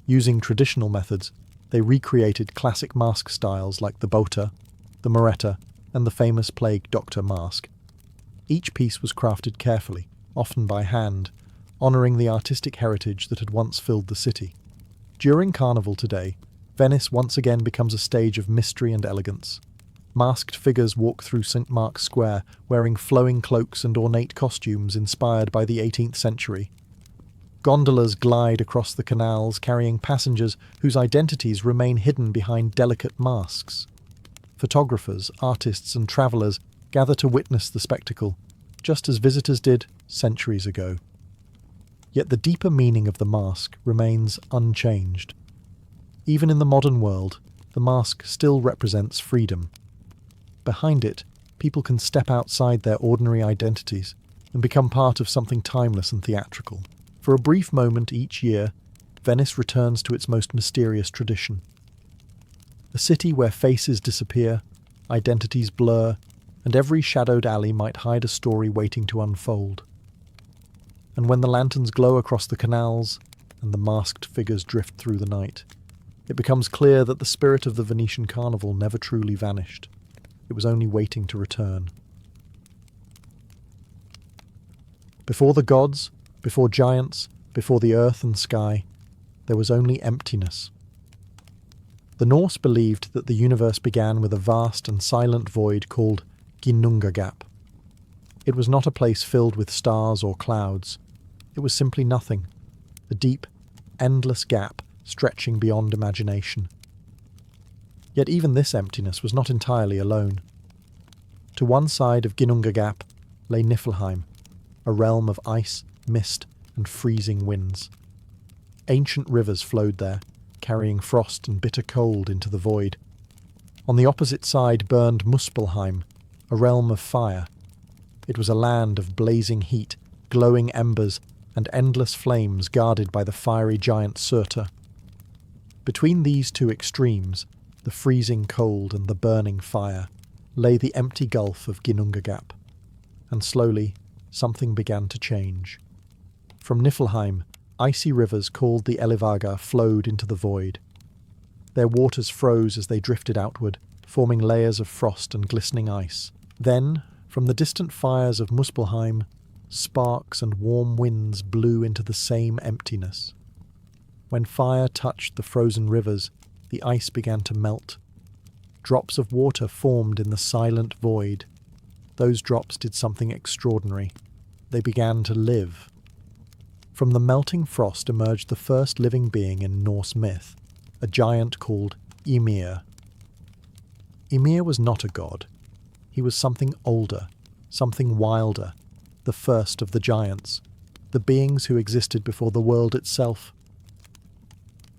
Using traditional methods, they recreated classic mask styles like the botta, the moretta, and the famous plague doctor mask. Each piece was crafted carefully, often by hand, honouring the artistic heritage that had once filled the city. During Carnival today, Venice once again becomes a stage of mystery and elegance. Masked figures walk through St. Mark's Square, wearing flowing cloaks and ornate costumes inspired by the 18th century. Gondolas glide across the canals, carrying passengers whose identities remain hidden behind delicate masks. Photographers, artists, and travellers gather to witness the spectacle, just as visitors did centuries ago. Yet the deeper meaning of the mask remains unchanged. Even in the modern world, the mask still represents freedom. Behind it, people can step outside their ordinary identities and become part of something timeless and theatrical. For a brief moment each year, Venice returns to its most mysterious tradition. A city where faces disappear, identities blur, and every shadowed alley might hide a story waiting to unfold. And when the lanterns glow across the canals and the masked figures drift through the night, it becomes clear that the spirit of the Venetian Carnival never truly vanished. It was only waiting to return. Before the gods, before giants, before the earth and sky, there was only emptiness. The Norse believed that the universe began with a vast and silent void called Ginnungagap. It was not a place filled with stars or clouds. It was simply nothing, a deep, endless gap stretching beyond imagination. Yet even this emptiness was not entirely alone. To one side of Ginnungagap lay Niflheim, a realm of ice, mist, and freezing winds. Ancient rivers flowed there, carrying frost and bitter cold into the void. On the opposite side burned Muspelheim, a realm of fire. It was a land of blazing heat, glowing embers, and endless flames guarded by the fiery giant Surtur. Between these two extremes, the freezing cold and the burning fire, lay the empty gulf of Ginnungagap. And slowly, something began to change. From Niflheim, icy rivers called the Elivaga flowed into the void. Their waters froze as they drifted outward, forming layers of frost and glistening ice. Then, from the distant fires of Muspelheim, sparks and warm winds blew into the same emptiness. When fire touched the frozen rivers, the ice began to melt. Drops of water formed in the silent void. Those drops did something extraordinary. They began to live. From the melting frost emerged the first living being in Norse myth, a giant called Ymir. Ymir was not a god. He was something older, something wilder, the first of the giants, the beings who existed before the world itself.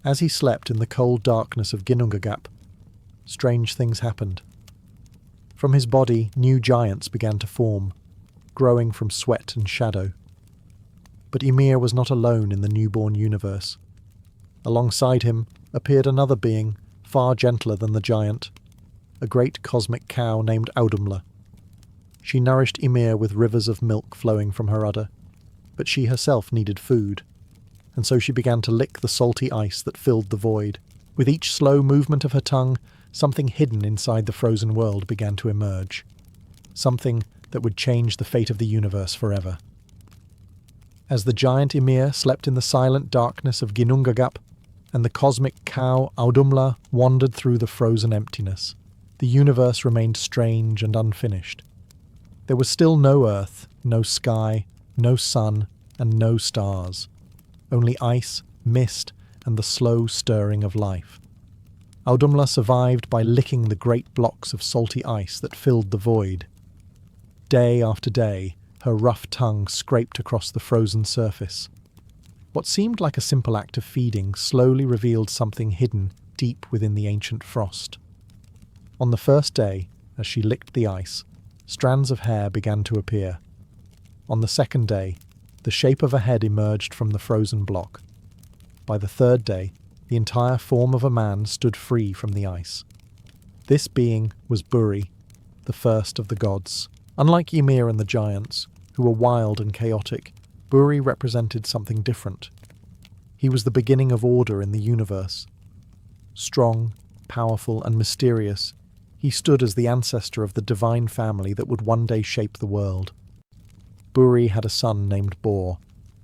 As he slept in the cold darkness of Ginnungagap, strange things happened. From his body, new giants began to form, growing from sweat and shadow. But Ymir was not alone in the newborn universe. Alongside him appeared another being, far gentler than the giant, a great cosmic cow named Audumla. She nourished Ymir with rivers of milk flowing from her udder, but she herself needed food, and so she began to lick the salty ice that filled the void. With each slow movement of her tongue, something hidden inside the frozen world began to emerge, something that would change the fate of the universe forever. As the giant Ymir slept in the silent darkness of Ginnungagap, and the cosmic cow Audumla wandered through the frozen emptiness, the universe remained strange and unfinished. There was still no earth, no sky, no sun, and no stars. Only ice, mist, and the slow stirring of life. Audumla survived by licking the great blocks of salty ice that filled the void. Day after day, her rough tongue scraped across the frozen surface. What seemed like a simple act of feeding slowly revealed something hidden deep within the ancient frost. On the first day, as she licked the ice, strands of hair began to appear. On the second day, the shape of a head emerged from the frozen block. By the third day, the entire form of a man stood free from the ice. This being was Buri, the first of the gods. Unlike Ymir and the giants, who were wild and chaotic, Buri represented something different. He was the beginning of order in the universe. Strong, powerful, and mysterious, he stood as the ancestor of the divine family that would one day shape the world. Buri had a son named Bor,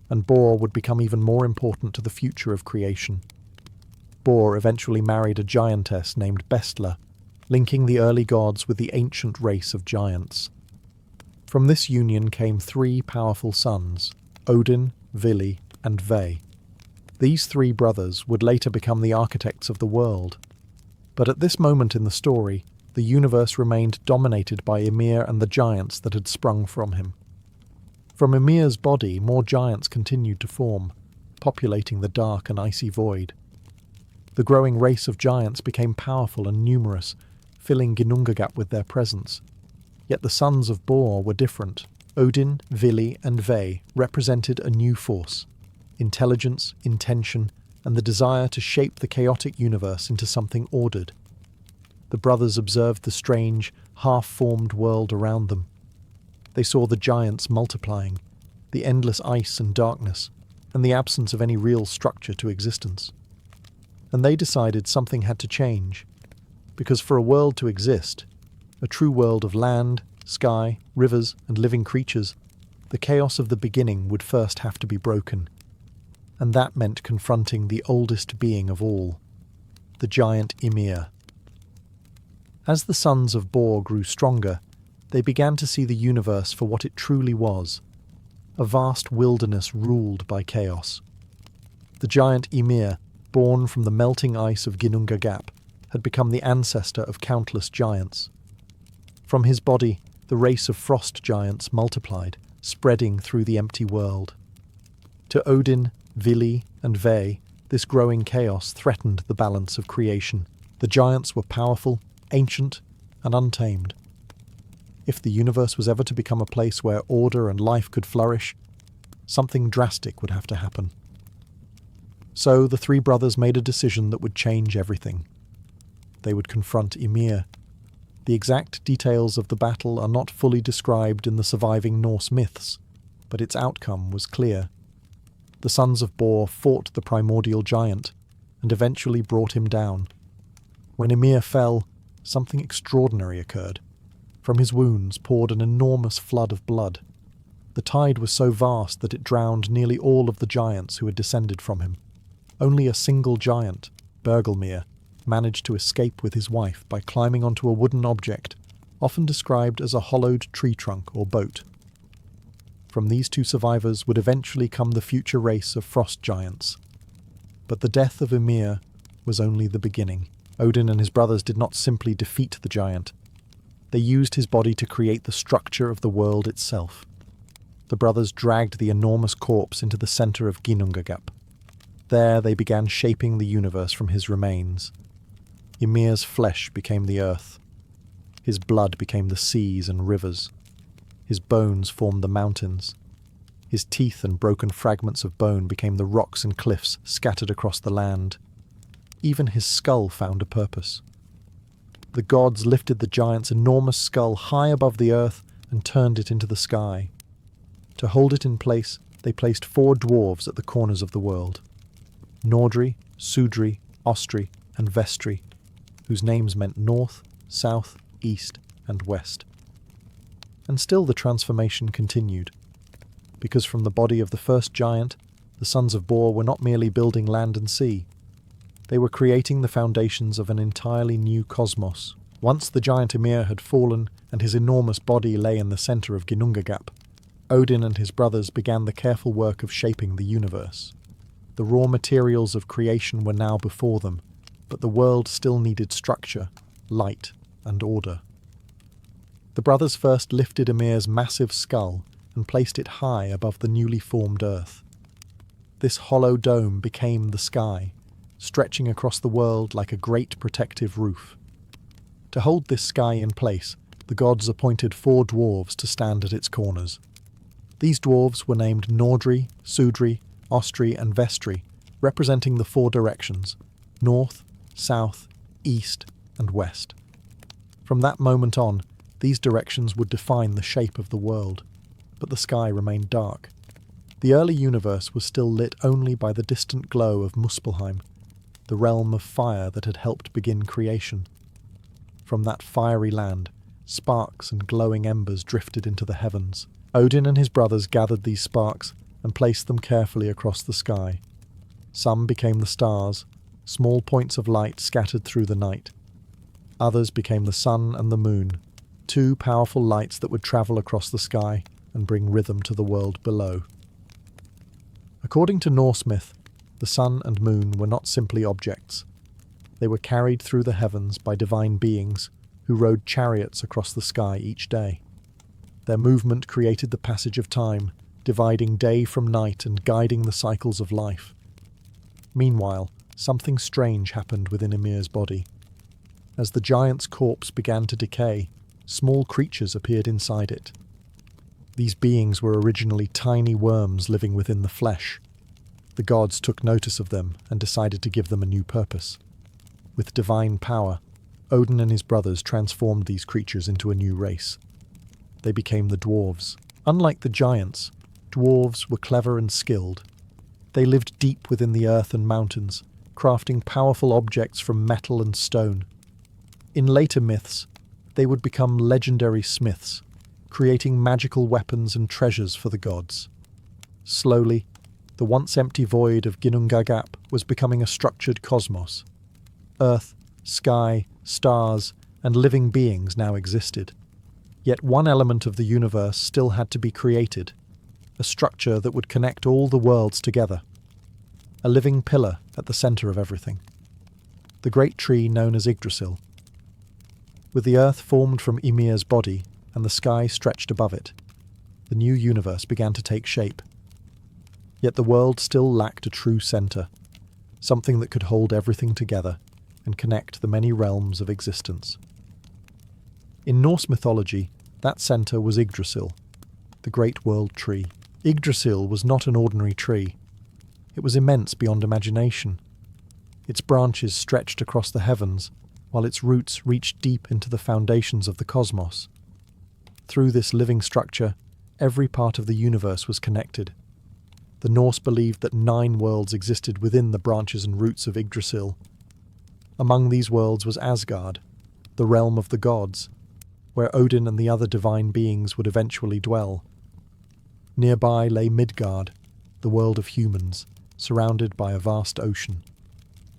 and Bor would become even more important to the future of creation. Bor eventually married a giantess named Bestla, linking the early gods with the ancient race of giants. From this union came three powerful sons, Odin, Vili, and Ve. These three brothers would later become the architects of the world. But at this moment in the story, the universe remained dominated by Ymir and the giants that had sprung from him. From Ymir's body, more giants continued to form, populating the dark and icy void. The growing race of giants became powerful and numerous, filling Ginnungagap with their presence. Yet the sons of Bor were different. Odin, Vili, and Ve represented a new force: intelligence, intention, and the desire to shape the chaotic universe into something ordered. The brothers observed the strange, half-formed world around them. They saw the giants multiplying, the endless ice and darkness, and the absence of any real structure to existence. And they decided something had to change, because for a world to exist, a true world of land, sky, rivers, and living creatures, the chaos of the beginning would first have to be broken. And that meant confronting the oldest being of all, the giant Ymir. As the sons of Bor grew stronger, they began to see the universe for what it truly was, a vast wilderness ruled by chaos. The giant Ymir, born from the melting ice of Ginnungagap, had become the ancestor of countless giants. From his body, the race of frost giants multiplied, spreading through the empty world. To Odin, Vili, and Ve, This growing chaos threatened the balance of creation. The giants were powerful, ancient, and untamed. If the universe was ever to become a place where order and life could flourish, something drastic would have to happen. So the three brothers made a decision that would change everything. They would confront Ymir. The exact details of the battle are not fully described in the surviving Norse myths, but its outcome was clear. The sons of Bor fought the primordial giant and eventually brought him down. When Ymir fell, something extraordinary occurred. From his wounds poured an enormous flood of blood. The tide was so vast that it drowned nearly all of the giants who had descended from him. Only a single giant, Bergelmir, managed to escape with his wife by climbing onto a wooden object, often described as a hollowed tree trunk or boat. From these two survivors would eventually come the future race of frost giants. But the death of Ymir was only the beginning. Odin and his brothers did not simply defeat the giant. They used his body to create the structure of the world itself. The brothers dragged the enormous corpse into the center of Ginnungagap. There they began shaping the universe from his remains. Ymir's flesh became the earth. His blood became the seas and rivers. His bones formed the mountains. His teeth and broken fragments of bone became the rocks and cliffs scattered across the land. Even his skull found a purpose. The gods lifted the giant's enormous skull high above the earth and turned it into the sky. To hold it in place, they placed 4 dwarves at the corners of the world: Nordri, Sudri, Ostri, and Vestri, whose names meant north, south, east, and west. And still the transformation continued, because from the body of the first giant, the sons of Bor were not merely building land and sea. They were creating the foundations of an entirely new cosmos. Once the giant Ymir had fallen and his enormous body lay in the center of Ginnungagap, Odin and his brothers began the careful work of shaping the universe. The raw materials of creation were now before them, but the world still needed structure, light, and order. The brothers first lifted Ymir's massive skull and placed it high above the newly formed earth. This hollow dome became the sky, stretching across the world like a great protective roof. To hold this sky in place, the gods appointed 4 dwarves to stand at its corners. These dwarves were named Nordri, Sudri, Ostri, and Vestri, representing the 4 directions: north, south, east, and west. From that moment on, these directions would define the shape of the world, but the sky remained dark. The early universe was still lit only by the distant glow of Muspelheim, the realm of fire that had helped begin creation. From that fiery land, sparks and glowing embers drifted into the heavens. Odin and his brothers gathered these sparks and placed them carefully across the sky. Some became the stars, small points of light scattered through the night. Others became the sun and the moon, 2 powerful lights that would travel across the sky and bring rhythm to the world below. According to Norse myth, the sun and moon were not simply objects. They were carried through the heavens by divine beings who rode chariots across the sky each day. Their movement created the passage of time, dividing day from night and guiding the cycles of life. Meanwhile, something strange happened within Ymir's body. As the giant's corpse began to decay, small creatures appeared inside it. These beings were originally tiny worms living within the flesh. The gods took notice of them and decided to give them a new purpose. With divine power, Odin and his brothers transformed these creatures into a new race. They became the dwarves. Unlike the giants, dwarves were clever and skilled. They lived deep within the earth and mountains, crafting powerful objects from metal and stone. In later myths, they would become legendary smiths, creating magical weapons and treasures for the gods. Slowly, the once empty void of Ginnungagap was becoming a structured cosmos. Earth, sky, stars, and living beings now existed. Yet one element of the universe still had to be created, a structure that would connect all the worlds together. A living pillar at the center of everything. The great tree known as Yggdrasil. With the earth formed from Ymir's body and the sky stretched above it, the new universe began to take shape. Yet the world still lacked a true center. something that could hold everything together and connect the many realms of existence. In Norse mythology, that centre was Yggdrasil, the great world tree. Yggdrasil was not an ordinary tree. It was immense beyond imagination. Its branches stretched across the heavens, while its roots reached deep into the foundations of the cosmos. Through this living structure, every part of the universe was connected. The Norse believed that 9 worlds existed within the branches and roots of Yggdrasil. Among these worlds was Asgard, the realm of the gods, where Odin and the other divine beings would eventually dwell. Nearby lay Midgard, the world of humans, surrounded by a vast ocean.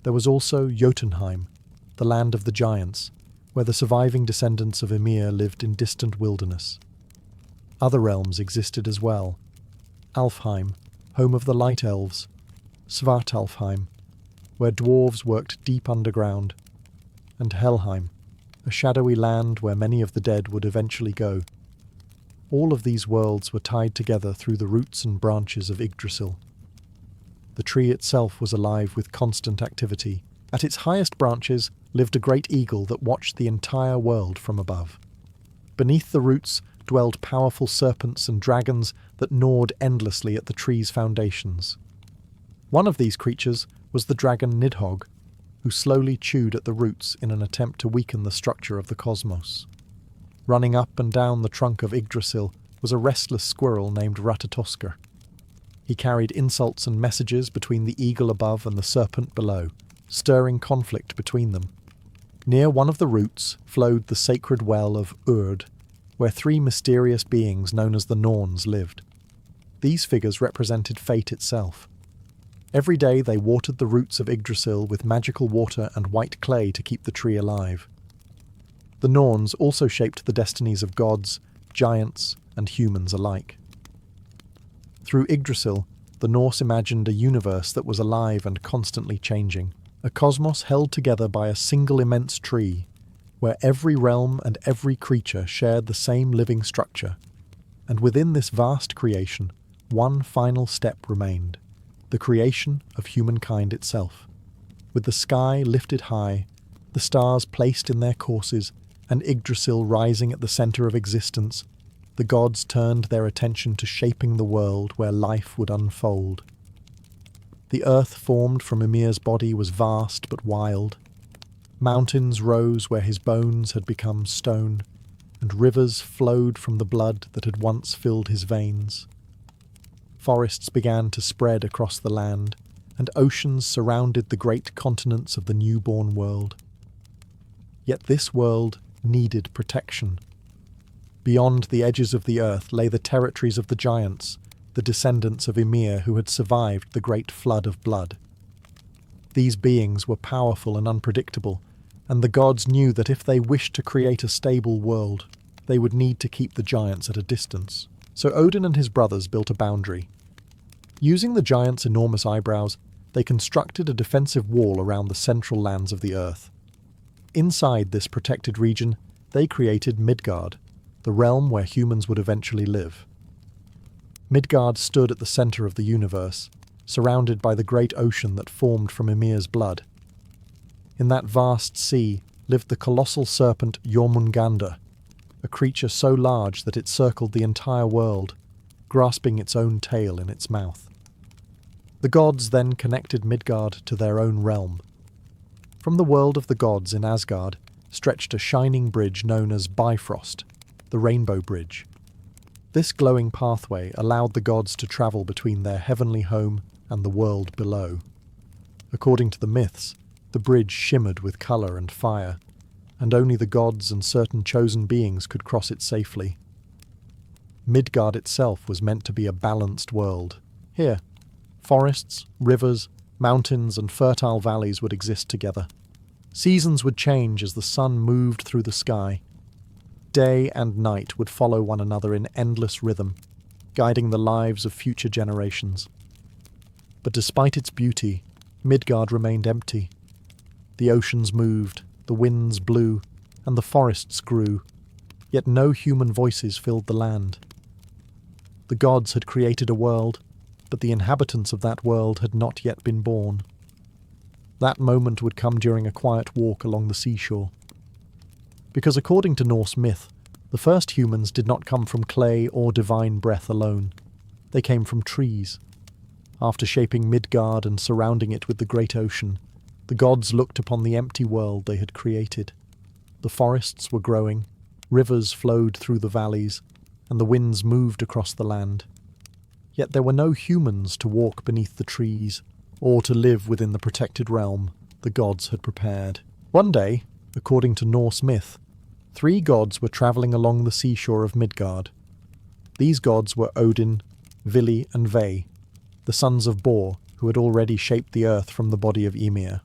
There was also Jotunheim, the land of the giants, where the surviving descendants of Ymir lived in distant wilderness. Other realms existed as well. Alfheim, home of the light elves, Svartalfheim, where dwarves worked deep underground, and Helheim, a shadowy land where many of the dead would eventually go. All of these worlds were tied together through the roots and branches of Yggdrasil. The tree itself was alive with constant activity. At its highest branches lived a great eagle that watched the entire world from above. Beneath the roots dwelled powerful serpents and dragons that gnawed endlessly at the tree's foundations. One of these creatures was the dragon Nidhogg, who slowly chewed at the roots in an attempt to weaken the structure of the cosmos. Running up and down the trunk of Yggdrasil was a restless squirrel named Ratatoskr. He carried insults and messages between the eagle above and the serpent below, stirring conflict between them. Near one of the roots flowed the sacred well of Urd, where 3 mysterious beings known as the Norns lived. These figures represented fate itself. Every day they watered the roots of Yggdrasil with magical water and white clay to keep the tree alive. The Norns also shaped the destinies of gods, giants, and humans alike. Through Yggdrasil, the Norse imagined a universe that was alive and constantly changing, a cosmos held together by a single immense tree, where every realm and every creature shared the same living structure. And within this vast creation, one final step remained: the creation of humankind itself. With the sky lifted high, the stars placed in their courses, and Yggdrasil rising at the centre of existence, the gods turned their attention to shaping the world where life would unfold. The earth formed from Ymir's body was vast but wild. Mountains rose where his bones had become stone, and rivers flowed from the blood that had once filled his veins. Forests began to spread across the land, and oceans surrounded the great continents of the newborn world. Yet this world needed protection. Beyond the edges of the earth lay the territories of the giants, the descendants of Ymir who had survived the great flood of blood. These beings were powerful and unpredictable, and the gods knew that if they wished to create a stable world, they would need to keep the giants at a distance. So Odin and his brothers built a boundary. Using the giants' enormous eyebrows, they constructed a defensive wall around the central lands of the earth. Inside this protected region, they created Midgard, the realm where humans would eventually live. Midgard stood at the centre of the universe, surrounded by the great ocean that formed from Ymir's blood. In that vast sea lived the colossal serpent Jormungandr, a creature so large that it circled the entire world, grasping its own tail in its mouth. The gods then connected Midgard to their own realm. From the world of the gods in Asgard stretched a shining bridge known as Bifrost, the Rainbow Bridge. This glowing pathway allowed the gods to travel between their heavenly home and the world below. According to the myths, the bridge shimmered with colour and fire, and only the gods and certain chosen beings could cross it safely. Midgard itself was meant to be a balanced world. Here, forests, rivers, mountains, and fertile valleys would exist together. Seasons would change as the sun moved through the sky. Day and night would follow one another in endless rhythm, guiding the lives of future generations. But despite its beauty, Midgard remained empty. The oceans moved, the winds blew, and the forests grew, yet no human voices filled the land. The gods had created a world, but the inhabitants of that world had not yet been born. That moment would come during a quiet walk along the seashore. Because according to Norse myth, the first humans did not come from clay or divine breath alone. They came from trees. After shaping Midgard and surrounding it with the great ocean, the gods looked upon the empty world they had created. The forests were growing, rivers flowed through the valleys, and the winds moved across the land. Yet there were no humans to walk beneath the trees, or to live within the protected realm the gods had prepared. One day, according to Norse myth, 3 gods were travelling along the seashore of Midgard. These gods were Odin, Vili and Ve, the sons of Bor, who had already shaped the earth from the body of Ymir.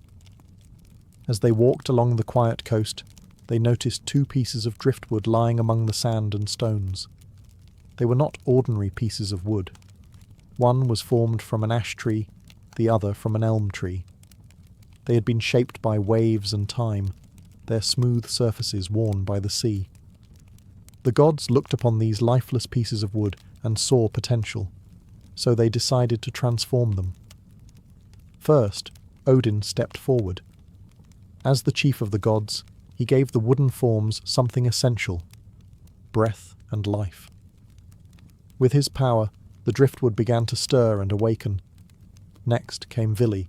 As they walked along the quiet coast, they noticed 2 pieces of driftwood lying among the sand and stones. They were not ordinary pieces of wood. One was formed from an ash tree, the other from an elm tree. They had been shaped by waves and time, their smooth surfaces worn by the sea. The gods looked upon these lifeless pieces of wood and saw potential, so they decided to transform them. First, Odin stepped forward. As the chief of the gods, he gave the wooden forms something essential: breath and life. With his power, the driftwood began to stir and awaken. Next came Vili.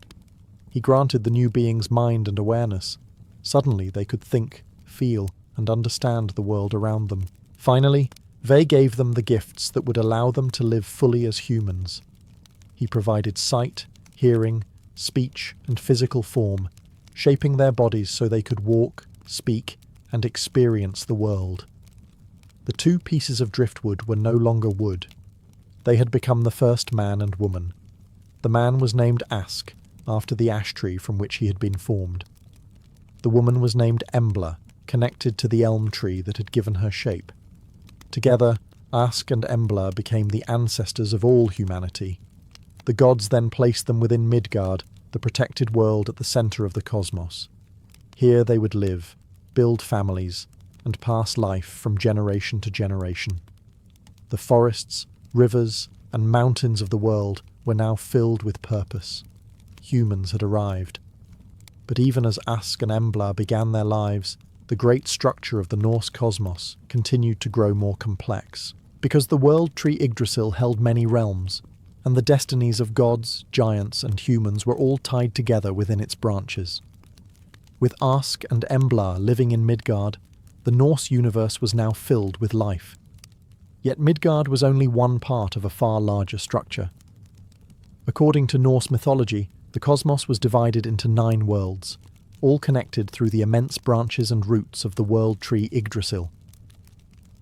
He granted the new beings mind and awareness. Suddenly they could think, feel, and understand the world around them. Finally, Ve gave them the gifts that would allow them to live fully as humans. He provided sight, hearing, speech, and physical form, shaping their bodies so they could walk, speak, and experience the world. The 2 pieces of driftwood were no longer wood. They had become the first man and woman. The man was named Ask, after the ash tree from which he had been formed. The woman was named Embla, connected to the elm tree that had given her shape. Together, Ask and Embla became the ancestors of all humanity. The gods then placed them within Midgard, the protected world at the centre of the cosmos. Here they would live, build families, and pass life from generation to generation. The forests, rivers, and mountains of the world were now filled with purpose. Humans had arrived. But even as Ask and Embla began their lives, the great structure of the Norse cosmos continued to grow more complex, because the world tree Yggdrasil held many realms, and the destinies of gods, giants, and humans were all tied together within its branches. With Ask and Embla living in Midgard, the Norse universe was now filled with life. Yet Midgard was only one part of a far larger structure. According to Norse mythology, the cosmos was divided into 9 worlds, all connected through the immense branches and roots of the world tree Yggdrasil.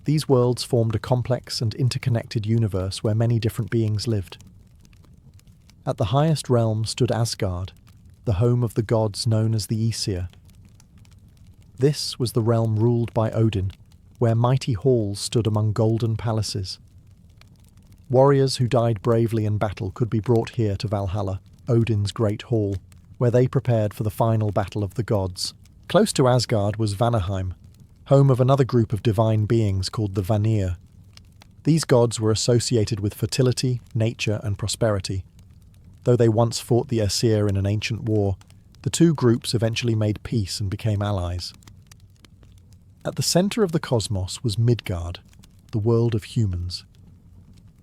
These worlds formed a complex and interconnected universe where many different beings lived. At the highest realm stood Asgard, the home of the gods known as the Aesir. This was the realm ruled by Odin, where mighty halls stood among golden palaces. Warriors who died bravely in battle could be brought here to Valhalla, Odin's great hall, where they prepared for the final battle of the gods. Close to Asgard was Vanaheim, home of another group of divine beings called the Vanir. These gods were associated with fertility, nature, and prosperity. Though they once fought the Aesir in an ancient war, the 2 groups eventually made peace and became allies. At the centre of the cosmos was Midgard, the world of humans.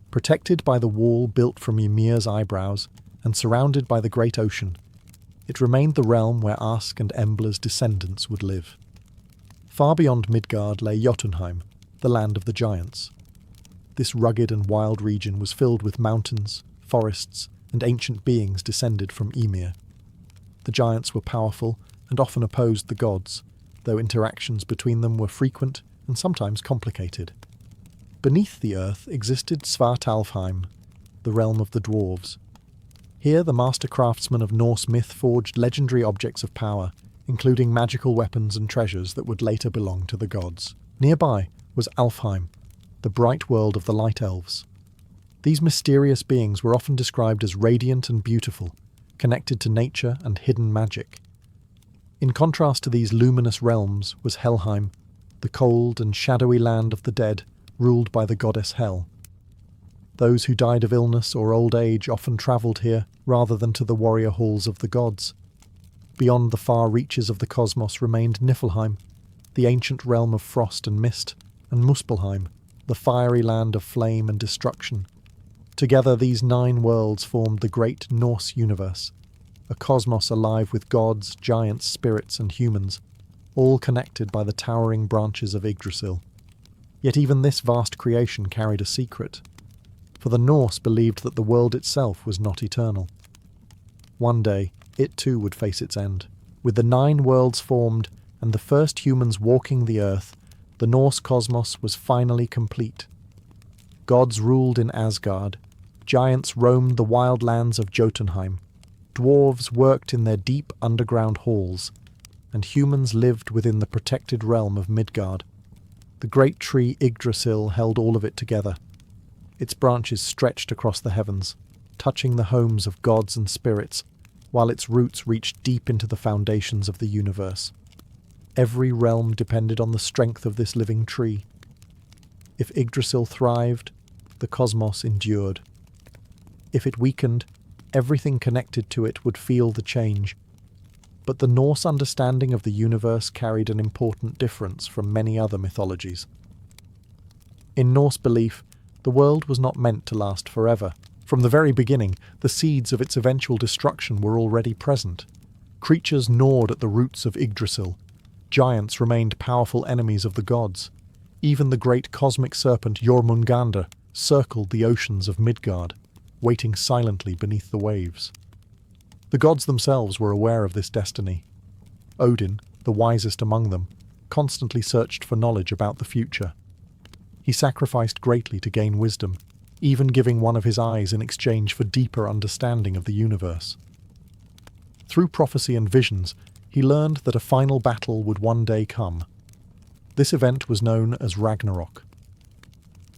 Protected by the wall built from Ymir's eyebrows, and surrounded by the great ocean, it remained the realm where Ask and Embla's descendants would live. Far beyond Midgard lay Jotunheim, the land of the giants. This rugged and wild region was filled with mountains, forests, and ancient beings descended from Ymir. The giants were powerful and often opposed the gods, though interactions between them were frequent and sometimes complicated. Beneath the earth existed Svartalfheim, the realm of the dwarves. Here the master craftsmen of Norse myth forged legendary objects of power, including magical weapons and treasures that would later belong to the gods. Nearby was Alfheim, the bright world of the light elves. These mysterious beings were often described as radiant and beautiful, connected to nature and hidden magic. In contrast to these luminous realms was Helheim, the cold and shadowy land of the dead, ruled by the goddess Hel. Those who died of illness or old age often travelled here rather than to the warrior halls of the gods. Beyond the far reaches of the cosmos remained Niflheim, the ancient realm of frost and mist, and Muspelheim, the fiery land of flame and destruction. Together these 9 worlds formed the great Norse universe, a cosmos alive with gods, giants, spirits, and humans, all connected by the towering branches of Yggdrasil. Yet even this vast creation carried a secret, for the Norse believed that the world itself was not eternal. One day, it too would face its end. With the 9 worlds formed and the first humans walking the earth, the Norse cosmos was finally complete. Gods ruled in Asgard, giants roamed the wild lands of Jotunheim, dwarves worked in their deep underground halls, and humans lived within the protected realm of Midgard. The great tree Yggdrasil held all of it together. Its branches stretched across the heavens, touching the homes of gods and spirits, while its roots reached deep into the foundations of the universe. Every realm depended on the strength of this living tree. If Yggdrasil thrived, the cosmos endured. If it weakened, everything connected to it would feel the change. But the Norse understanding of the universe carried an important difference from many other mythologies. In Norse belief, the world was not meant to last forever. From the very beginning, the seeds of its eventual destruction were already present. Creatures gnawed at the roots of Yggdrasil. Giants remained powerful enemies of the gods. Even the great cosmic serpent Jormungandr circled the oceans of Midgard, waiting silently beneath the waves. The gods themselves were aware of this destiny. Odin, the wisest among them, constantly searched for knowledge about the future. He sacrificed greatly to gain wisdom, even giving one of his eyes in exchange for deeper understanding of the universe. Through prophecy and visions, he learned that a final battle would one day come. This event was known as Ragnarok.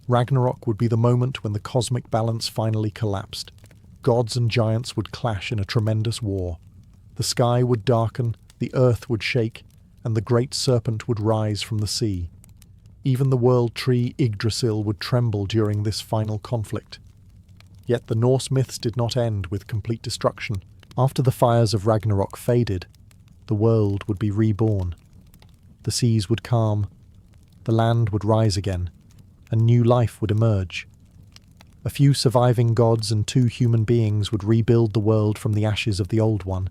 Ragnarok would be the moment when the cosmic balance finally collapsed. Gods and giants would clash in a tremendous war. The sky would darken, the earth would shake, and the great serpent would rise from the sea. Even the world tree Yggdrasil would tremble during this final conflict. Yet the Norse myths did not end with complete destruction. After the fires of Ragnarok faded, the world would be reborn. The seas would calm, the land would rise again, and new life would emerge. A few surviving gods and 2 human beings would rebuild the world from the ashes of the old one.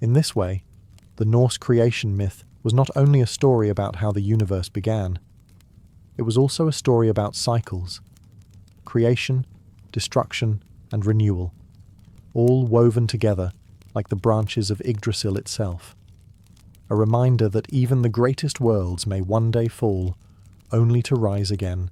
In this way, the Norse creation myth was not only a story about how the universe began, it was also a story about cycles, creation, destruction, and renewal, all woven together like the branches of Yggdrasil itself. A reminder that even the greatest worlds may one day fall, only to rise again.